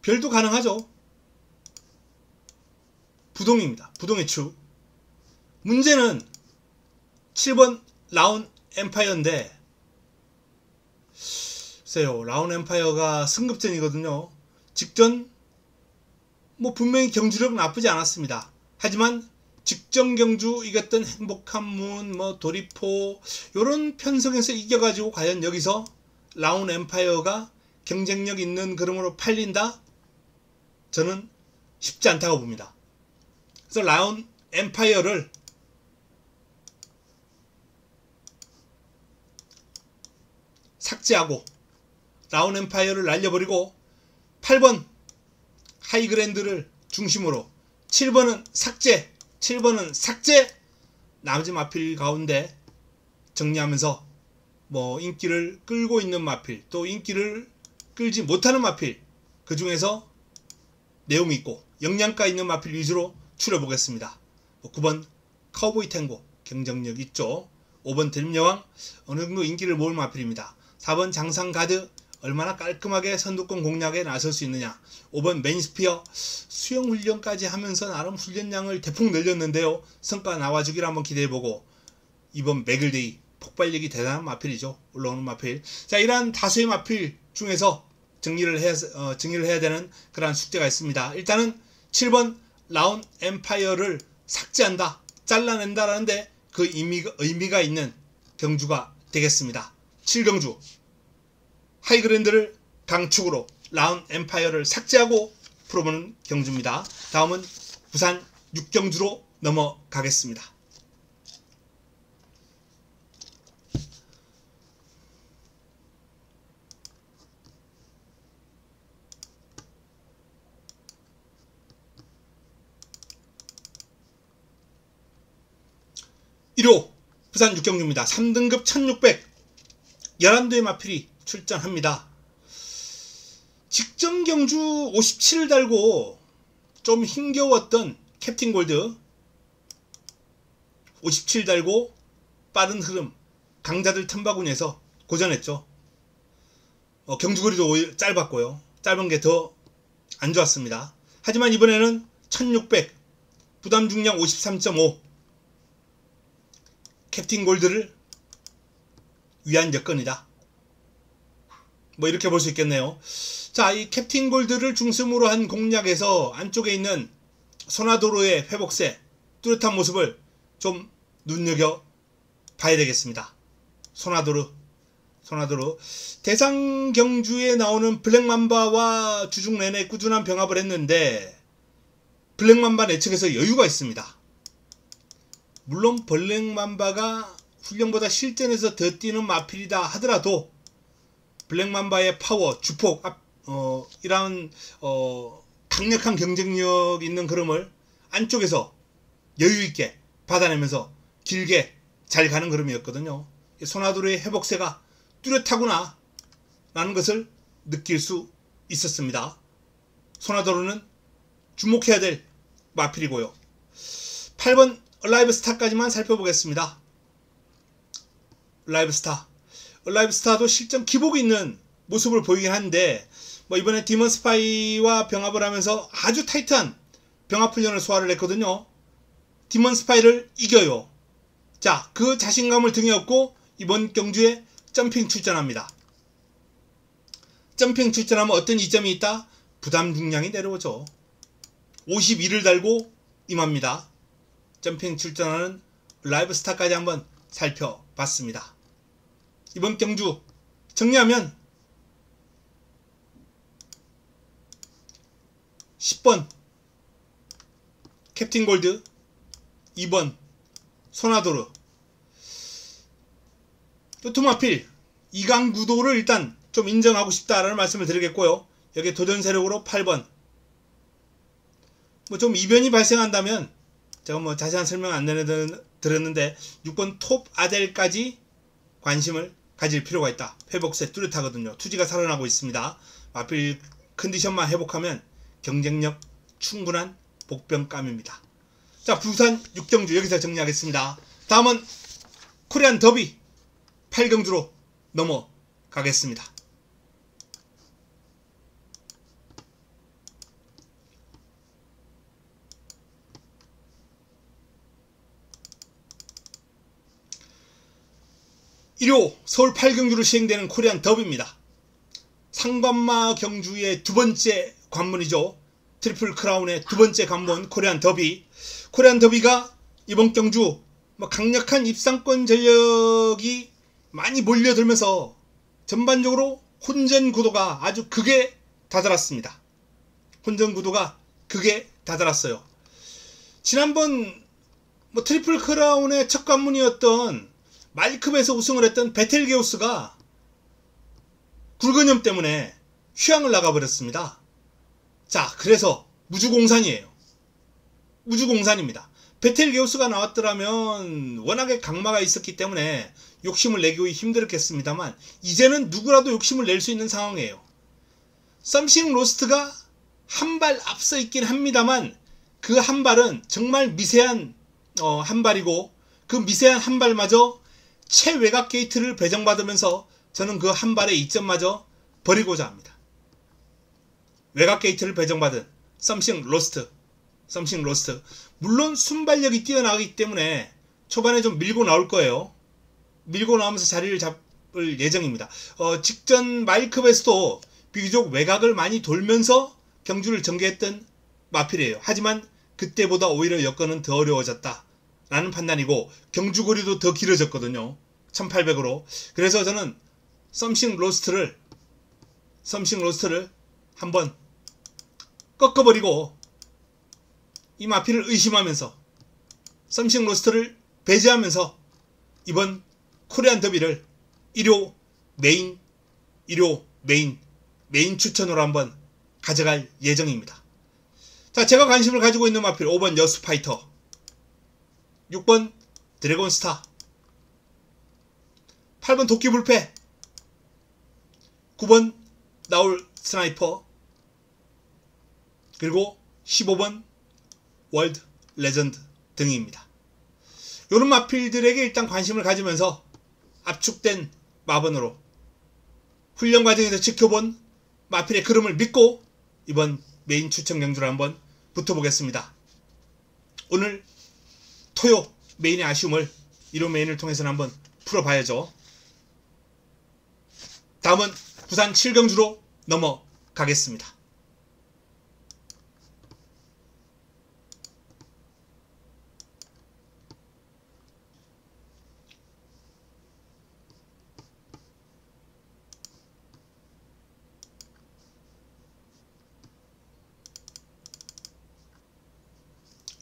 별도 가능하죠. 부동입니다. 부동의 축. 문제는 7번 라온 엠파이어인데, 글쎄요, 라온 엠파이어가 승급전이거든요. 직전 뭐 분명히 경주력 나쁘지 않았습니다. 하지만 직전 경주 이겼던 행복한 문, 뭐 도리포 요런 편성에서 이겨가지고 과연 여기서 라온 엠파이어가 경쟁력 있는 그림으로 팔린다? 저는 쉽지 않다고 봅니다. 그래서 라온 엠파이어를 삭제하고 라온 엠파이어를 날려버리고 8번 하이그랜드를 중심으로 7번은 삭제, 7번은 삭제, 나머지 마필 가운데 정리하면서 뭐 인기를 끌고 있는 마필, 또 인기를 끌지 못하는 마필, 그 중에서 내용 있고 영양가 있는 마필 위주로 추려보겠습니다. 9번 카우보이 탱고 경쟁력 있죠. 5번 드림여왕 어느 정도 인기를 모을 마필입니다. 4번 장상가드 얼마나 깔끔하게 선두권 공략에 나설 수 있느냐. 5번 매니스피어 수영훈련까지 하면서 나름 훈련량을 대폭 늘렸는데요. 성과 나와주기를 한번 기대해보고 2번 맥을데이 폭발력이 대단한 마필이죠. 올라오는 마필. 자, 이러한 다수의 마필 중에서 정리를 해야 되는 그러한 숙제가 있습니다. 일단은 7번 라온 엠파이어를 삭제한다, 잘라낸다라는데 그 의미가 있는 경주가 되겠습니다. 7경주 하이그랜드를 강축으로 라온 엠파이어를 삭제하고 풀어보는 경주입니다. 다음은 부산 6경주로 넘어가겠습니다. (1호) 부산 6경주입니다. 3등급 1600 11대의 마필이 출전합니다. 직전 경주 57을 달고 좀 힘겨웠던 캡틴 골드 57 달고 빠른 흐름 강자들 틈바구니에서 고전했죠. 경주거리도 짧았고요. 짧은 게 더 안 좋았습니다. 하지만 이번에는 1600 부담 중량 53.5 캡틴 골드를 위한 여건이다. 뭐 이렇게 볼 수 있겠네요. 자, 이 캡틴 골드를 중심으로 한 공략에서 안쪽에 있는 소나도로의 회복세 뚜렷한 모습을 좀 눈여겨 봐야 되겠습니다. 소나도로 대상 경주에 나오는 블랙맘바와 주중 내내 꾸준한 병합을 했는데 블랙맘바 내측에서 여유가 있습니다. 물론 블랙맘바가 훈련보다 실전에서 더 뛰는 마필이다 하더라도 블랙맘바의 파워, 주폭, 이러한 강력한 경쟁력 있는 그림을 안쪽에서 여유있게 받아내면서 길게 잘 가는 그림이었거든요. 소나도로의 회복세가 뚜렷하구나 라는 것을 느낄 수 있었습니다. 소나도로는 주목해야 될 마필이고요. 8번 얼라이브 스타까지만 살펴보겠습니다. 얼라이브 스타도 실전 기복이 있는 모습을 보이긴 한데 뭐 이번에 디먼 스파이와 병합을 하면서 아주 타이트한 병합 훈련을 소화를 했거든요. 디먼 스파이를 이겨요. 자, 그 자신감을 등에 업고 이번 경주에 점핑 출전합니다. 점핑 출전하면 어떤 이점이 있다? 부담 중량이 내려오죠. 51을 달고 임합니다. 점핑 출전하는 라이브 스타까지 한번 살펴봤습니다. 이번 경주 정리하면 10번 캡틴 골드, 2번 소나도르, 토마필, 이강구도를 일단 좀 인정하고 싶다라는 말씀을 드리겠고요. 여기 도전 세력으로 8번. 뭐 좀 이변이 발생한다면 제가 뭐 자세한 설명 안 드렸는데 6번 톱 아델까지 관심을 가질 필요가 있다. 회복세 뚜렷하거든요. 투지가 살아나고 있습니다. 마필 컨디션만 회복하면 경쟁력 충분한 복병감입니다. 자, 부산 6경주 여기서 정리하겠습니다. 다음은 코리안 더비 8경주로 넘어가겠습니다. 일요 서울 8경주로 시행되는 코리안 더비입니다. 상관마 경주의 두 번째 관문이죠. 트리플 크라운의 두 번째 관문 코리안 더비. 코리안 더비가 이번 경주 강력한 입상권 전력이 많이 몰려들면서 전반적으로 혼전 구도가 아주 극에 다다랐습니다. 혼전 구도가 극에 다다랐어요. 지난번 트리플 크라운의 첫 관문이었던 말컵에서 우승을 했던 베텔게우스가 굴근염 때문에 휴양을 나가버렸습니다. 자, 그래서 무주공산이에요. 무주공산입니다. 베텔게우스가 나왔더라면 워낙에 강마가 있었기 때문에 욕심을 내기 힘들었겠습니다만 이제는 누구라도 욕심을 낼 수 있는 상황이에요. 썸씽 로스트가 한 발 앞서 있긴 합니다만 그 한 발은 정말 미세한 한 발이고 그 미세한 한 발마저 최외곽 게이트를 배정받으면서 저는 그 한 발의 이점마저 버리고자 합니다. 외곽 게이트를 배정받은 썸씽 로스트. 물론 순발력이 뛰어나기 때문에 초반에 좀 밀고 나올 거예요. 밀고 나오면서 자리를 잡을 예정입니다. 직전 마일컵에서도 비교적 외곽을 많이 돌면서 경주를 전개했던 마필이에요. 하지만 그때보다 오히려 여건은 더 어려워졌다 라는 판단이고 경주거리도 더 길어졌거든요. 1800으로. 그래서 저는 썸씽 로스트를 한번 꺾어버리고 이 마필을 의심하면서 썸씽 로스트를 배제하면서 이번 코리안 더비를 1호 메인 추천으로 한번 가져갈 예정입니다. 자, 제가 관심을 가지고 있는 마필 5번 여수파이터, 6번 드래곤스타, 8번 도끼불패, 9번 나울 스나이퍼, 그리고 15번 월드 레전드 등입니다. 이런 마필들에게 일단 관심을 가지면서 압축된 마번으로 훈련 과정에서 지켜본 마필의 흐름을 믿고 이번 메인 추천 경주를 한번 붙어보겠습니다. 오늘 토요 메인의 아쉬움을 1호 메인을 통해서는 한번 풀어봐야죠. 다음은 부산 7경주로 넘어가겠습니다.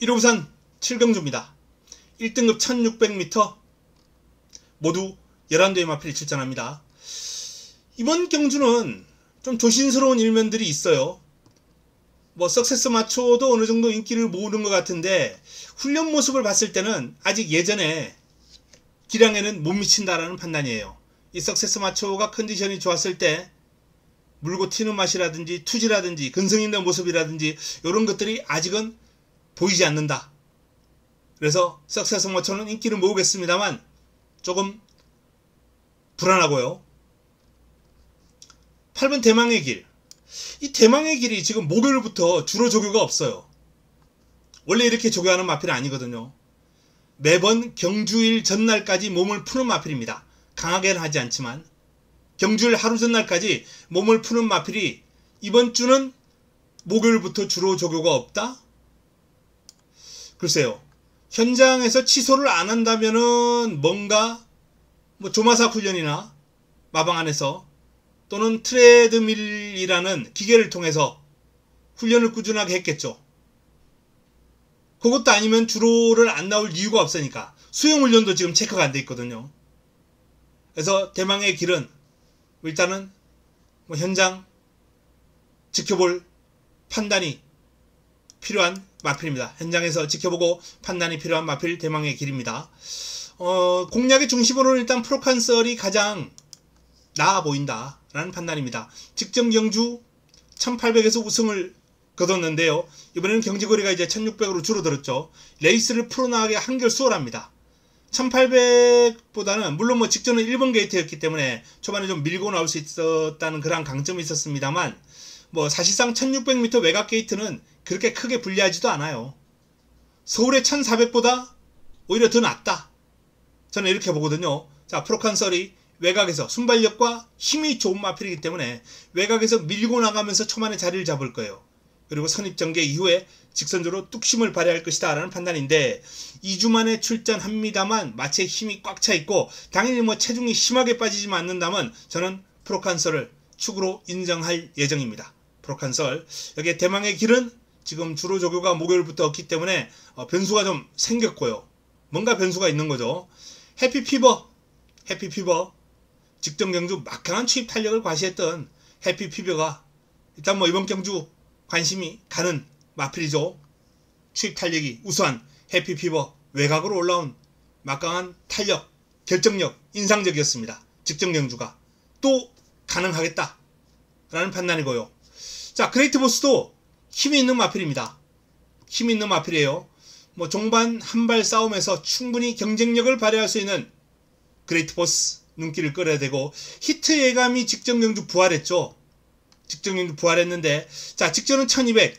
일호 부산 7경주입니다. 1등급 1600m 모두 11대의 마필이 출전합니다. 이번 경주는 좀 조심스러운 일면들이 있어요. 석세스 마초도 어느 정도 인기를 모으는 것 같은데 훈련 모습을 봤을 때는 아직 예전에 기량에는 못 미친다라는 판단이에요. 이 석세스 마초가 컨디션이 좋았을 때 물고 튀는 맛이라든지 투지라든지 근성 있는 모습이라든지 이런 것들이 아직은 보이지 않는다. 그래서 석세스 마초는 인기를 모으겠습니다만 조금 불안하고요. 8번 대망의 길. 이 대망의 길이 지금 목요일부터 주로 조교가 없어요. 원래 이렇게 조교하는 마필은 아니거든요. 매번 경주일 전날까지 몸을 푸는 마필입니다. 강하게는 하지 않지만 경주일 하루 전날까지 몸을 푸는 마필이 이번 주는 목요일부터 주로 조교가 없다? 글쎄요. 현장에서 취소를 안 한다면은 뭔가 뭐 조마사 훈련이나 마방 안에서 또는 트레드밀이라는 기계를 통해서 훈련을 꾸준하게 했겠죠. 그것도 아니면 주로를 안 나올 이유가 없으니까. 수영훈련도 지금 체크가 안 돼 있거든요. 그래서 대망의 길은 일단은 뭐 현장 지켜볼 판단이 필요한 마필입니다. 현장에서 지켜보고 판단이 필요한 마필 대망의 길입니다. 공략의 중심으로는 일단 프로칸설이 가장 나아 보인다 라는 판단입니다. 직전 경주 1800에서 우승을 거뒀는데요. 이번에는 경지거리가 이제 1600으로 줄어들었죠. 레이스를 풀어나가기 한결 수월합니다. 1800보다는 물론 뭐 직전은 1번 게이트였기 때문에 초반에 좀 밀고 나올 수 있었다는 그런 강점이 있었습니다만 뭐 사실상 1600m 외곽 게이트는 그렇게 크게 불리하지도 않아요. 서울의 1400보다 오히려 더 낫다. 저는 이렇게 보거든요. 자, 프로칸설이 외곽에서 순발력과 힘이 좋은 마필이기 때문에 외곽에서 밀고 나가면서 초반에 자리를 잡을 거예요. 그리고 선입전개 이후에 직선적으로 뚝심을 발휘할 것이다 라는 판단인데 2주 만에 출전합니다만 마치에 힘이 꽉 차 있고 당연히 뭐 체중이 심하게 빠지지만 않는다면 저는 프로칸설을 축으로 인정할 예정입니다. 프로칸설. 여기에 대망의 길은 지금 주로 조교가 목요일부터 없기 때문에 변수가 좀 생겼고요. 뭔가 변수가 있는 거죠. 해피피버 직전 경주 막강한 추입 탄력을 과시했던 해피피버가 일단 뭐 이번 경주 관심이 가는 마필이죠. 추입 탄력이 우수한 해피피버 외곽으로 올라온 막강한 탄력, 결정력 인상적이었습니다. 직전 경주가 또 가능하겠다 라는 판단이고요. 자, 그레이트보스도 힘이 있는 마필입니다. 힘이 있는 마필이에요. 뭐 종반 한발 싸움에서 충분히 경쟁력을 발휘할 수 있는 그레이트보스 눈길을 끌어야 되고 히트 예감이 직전 경주 부활했죠. 직전 경주 부활했는데 자, 직전은 1200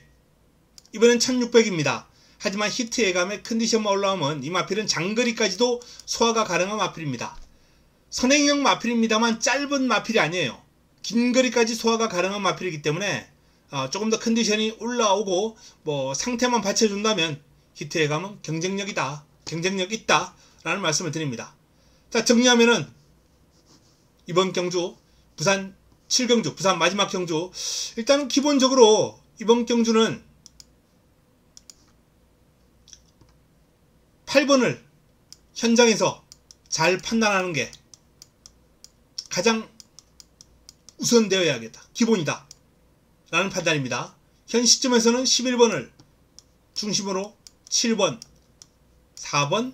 이번엔 1600입니다. 하지만 히트 예감의 컨디션만 올라오면 이 마필은 장거리까지도 소화가 가능한 마필입니다. 선행형 마필입니다만 짧은 마필이 아니에요. 긴 거리까지 소화가 가능한 마필이기 때문에 조금 더 컨디션이 올라오고 뭐 상태만 받쳐준다면 히트 예감은 경쟁력이다, 경쟁력 있다 라는 말씀을 드립니다. 자, 정리하면은 이번 경주 부산 7경주 부산 마지막 경주 일단은 기본적으로 이번 경주는 8번을 현장에서 잘 판단하는 게 가장 우선되어야겠다. 기본이다 라는 판단입니다. 현 시점에서는 11번을 중심으로 7번, 4번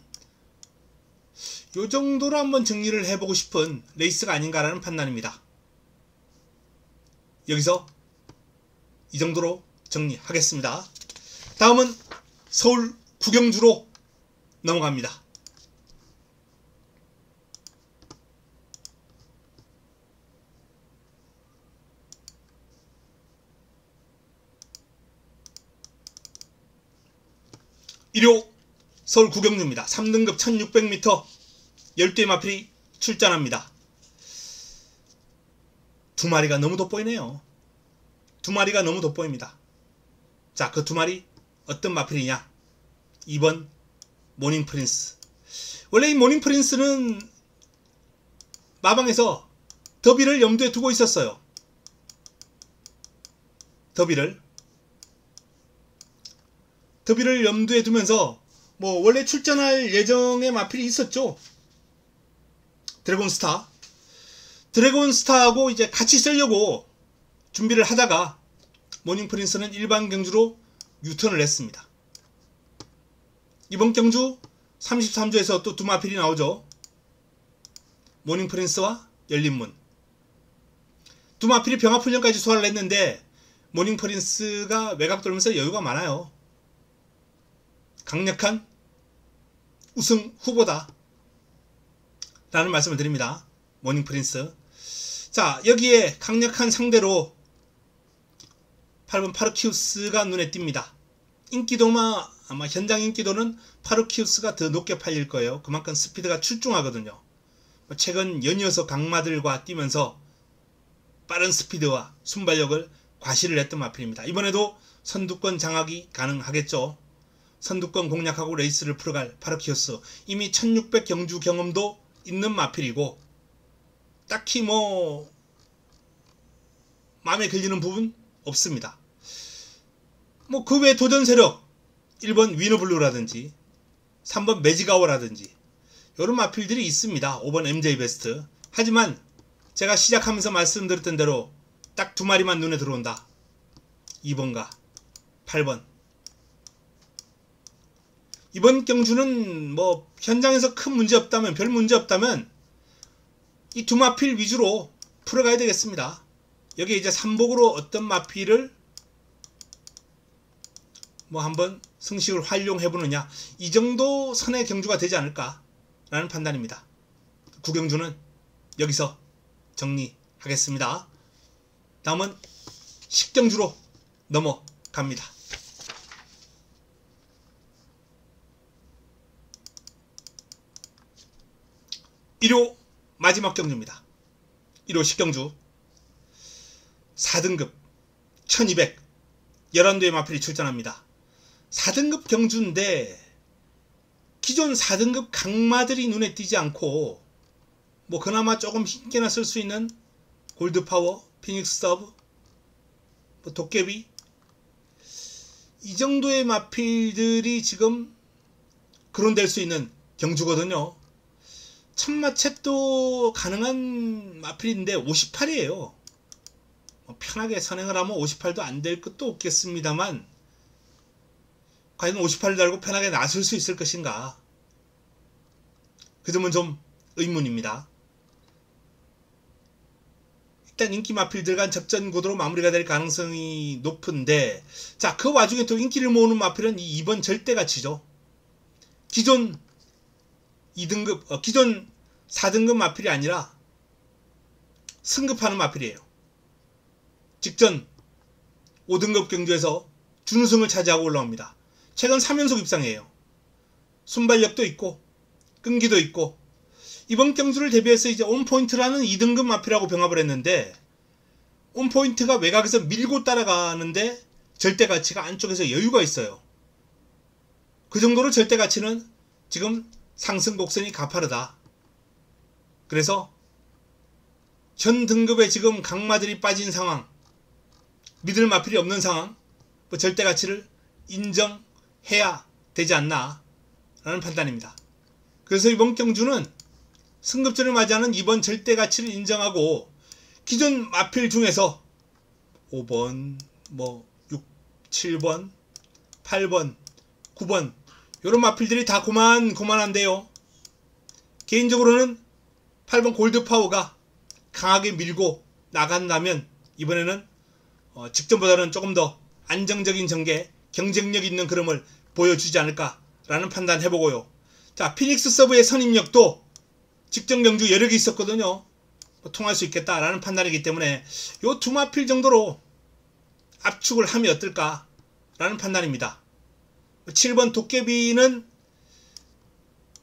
요 정도로 한번 정리를 해보고 싶은 레이스가 아닌가라는 판단입니다. 여기서 이 정도로 정리하겠습니다. 다음은 서울 구경주로 넘어갑니다. 일요 서울 구경주입니다. 3등급 1600m 12의 마필이 출전합니다. 두 마리가 너무 돋보이네요. 두 마리가 너무 돋보입니다. 자, 그 두 마리 어떤 마필이냐? 2번 모닝 프린스. 원래 이 모닝 프린스는 마방에서 더비를 염두에 두고 있었어요. 더비를 염두에 두면서 뭐 원래 출전할 예정의 마필이 있었죠. 드래곤스타하고 이제 같이 쓰려고 준비를 하다가 모닝 프린스는 일반 경주로 유턴을 했습니다. 이번 경주 33조에서 또 두 마필이 나오죠. 모닝 프린스와 열린문. 두 마필이 병합훈련까지 소화를 했는데 모닝 프린스가 외곽 돌면서 여유가 많아요. 강력한 우승 후보다 라는 말씀을 드립니다. 모닝 프린스. 자, 여기에 강력한 상대로 8번 파르키우스가 눈에 띕니다. 인기도마 아마 현장 인기도는 파르키우스가 더 높게 팔릴 거예요. 그만큼 스피드가 출중하거든요. 최근 연이어서 강마들과 뛰면서 빠른 스피드와 순발력을 과시를 했던 마필입니다. 이번에도 선두권 장악이 가능하겠죠. 선두권 공략하고 레이스를 풀어갈 파르키우스. 이미 1600 경주 경험도 있는 마필이고 딱히 뭐 마음에 걸리는 부분 없습니다. 뭐 그 외 도전 세력 1번 위너블루라든지 3번 매지가워라든지 이런 마필들이 있습니다. 5번 MJ 베스트. 하지만 제가 시작하면서 말씀드렸던 대로 딱 두 마리만 눈에 들어온다. 2번과 8번. 이번 경주는 뭐 현장에서 큰 문제 없다면, 별 문제 없다면 이 두 마필 위주로 풀어가야 되겠습니다. 여기 이제 3복으로 어떤 마필을 뭐 한번 승식을 활용해보느냐, 이 정도 선의 경주가 되지 않을까 라는 판단입니다. 구경주는 여기서 정리하겠습니다. 다음은 식경주로 넘어갑니다. 1호 마지막 경주입니다. 1호 식경주 4등급 1200 11도의 마필이 출전합니다. 4등급 경주인데 기존 4등급 강마들이 눈에 띄지 않고 뭐 그나마 조금 힘께나 쓸 수 있는 골드파워, 피닉스 서브, 뭐 도깨비 이 정도의 마필들이 지금 거론될 수 있는 경주거든요. 천마챗도 가능한 마필인데 58이에요. 편하게 선행을 하면 58도 안 될 것도 없겠습니다만 과연 58을 달고 편하게 나설 수 있을 것인가, 그 점은 좀 의문입니다. 일단 인기 마필들 간 접전구도로 마무리가 될 가능성이 높은데, 자, 그 와중에 또 인기를 모으는 마필은 이 2번 절대가치죠. 기존 2등급, 기존 4등급 마필이 아니라 승급하는 마필이에요. 직전 5등급 경주에서 준우승을 차지하고 올라옵니다. 최근 3연속 입상이에요. 순발력도 있고 끈기도 있고, 이번 경주를 대비해서 이제 온포인트라는 2등급 마필하고 병합을 했는데, 온포인트가 외곽에서 밀고 따라가는데 절대가치가 안쪽에서 여유가 있어요. 그 정도로 절대가치는 지금 상승 곡선이 가파르다. 그래서 현 등급에 지금 강마들이 빠진 상황, 믿을 마필이 없는 상황, 뭐 절대가치를 인정해야 되지 않나 라는 판단입니다. 그래서 이번 경주는 승급전을 맞이하는 이번 절대가치를 인정하고 기존 마필 중에서 5번, 뭐 6, 7번, 8번, 9번 이런 마필들이 다 고만한데요. 개인적으로는 8번 골드파워가 강하게 밀고 나간다면 이번에는 직전보다는 조금 더 안정적인 전개, 경쟁력 있는 그림을 보여주지 않을까라는 판단 해보고요. 자, 피닉스 서브의 선임력도 직전 경주 여력이 있었거든요. 통할 수 있겠다라는 판단이기 때문에 요 두 마필 정도로 압축을 하면 어떨까라는 판단입니다. 7번 도깨비는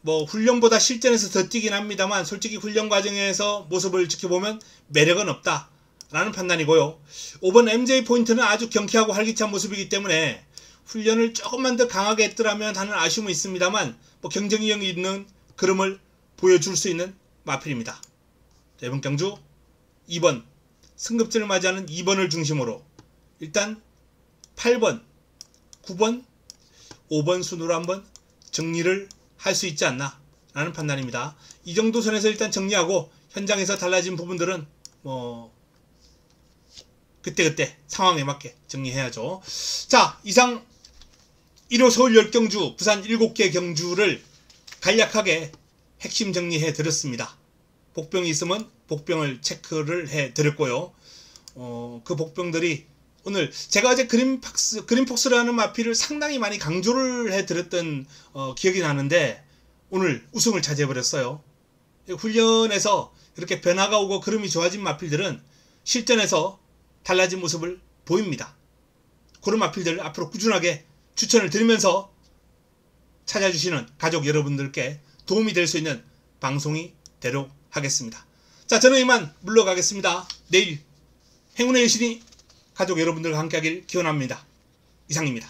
뭐 훈련보다 실전에서 더 뛰긴 합니다만 솔직히 훈련 과정에서 모습을 지켜보면 매력은 없다 라는 판단이고요. 5번 MJ 포인트는 아주 경쾌하고 활기찬 모습이기 때문에 훈련을 조금만 더 강하게 했더라면 하는 아쉬움은 있습니다만 뭐 경쟁력이 있는 그림을 보여줄 수 있는 마필입니다. 자, 이번 경주 2번 승급전을 맞이하는 2번을 중심으로 일단 8번, 9번, 5번 순으로 한번 정리를 할 수 있지 않나 라는 판단입니다. 이 정도 선에서 일단 정리하고 현장에서 달라진 부분들은 뭐 그때그때 상황에 맞게 정리해야죠. 자, 이상 1호 서울 10경주, 부산 7개 경주를 간략하게 핵심 정리해 드렸습니다. 복병이 있으면 복병을 체크를 해 드렸고요. 그 복병들이 오늘 제가 어제 그린폭스라는 마필을 상당히 많이 강조를 해 드렸던 기억이 나는데 오늘 우승을 차지해 버렸어요. 훈련에서 이렇게 변화가 오고 그림이 좋아진 마필들은 실전에서 달라진 모습을 보입니다. 그런 마필들 앞으로 꾸준하게 추천을 드리면서 찾아주시는 가족 여러분들께 도움이 될 수 있는 방송이 되도록 하겠습니다. 자, 저는 이만 물러가겠습니다. 내일 행운의 여신이 가족 여러분들과 함께하길 기원합니다. 이상입니다.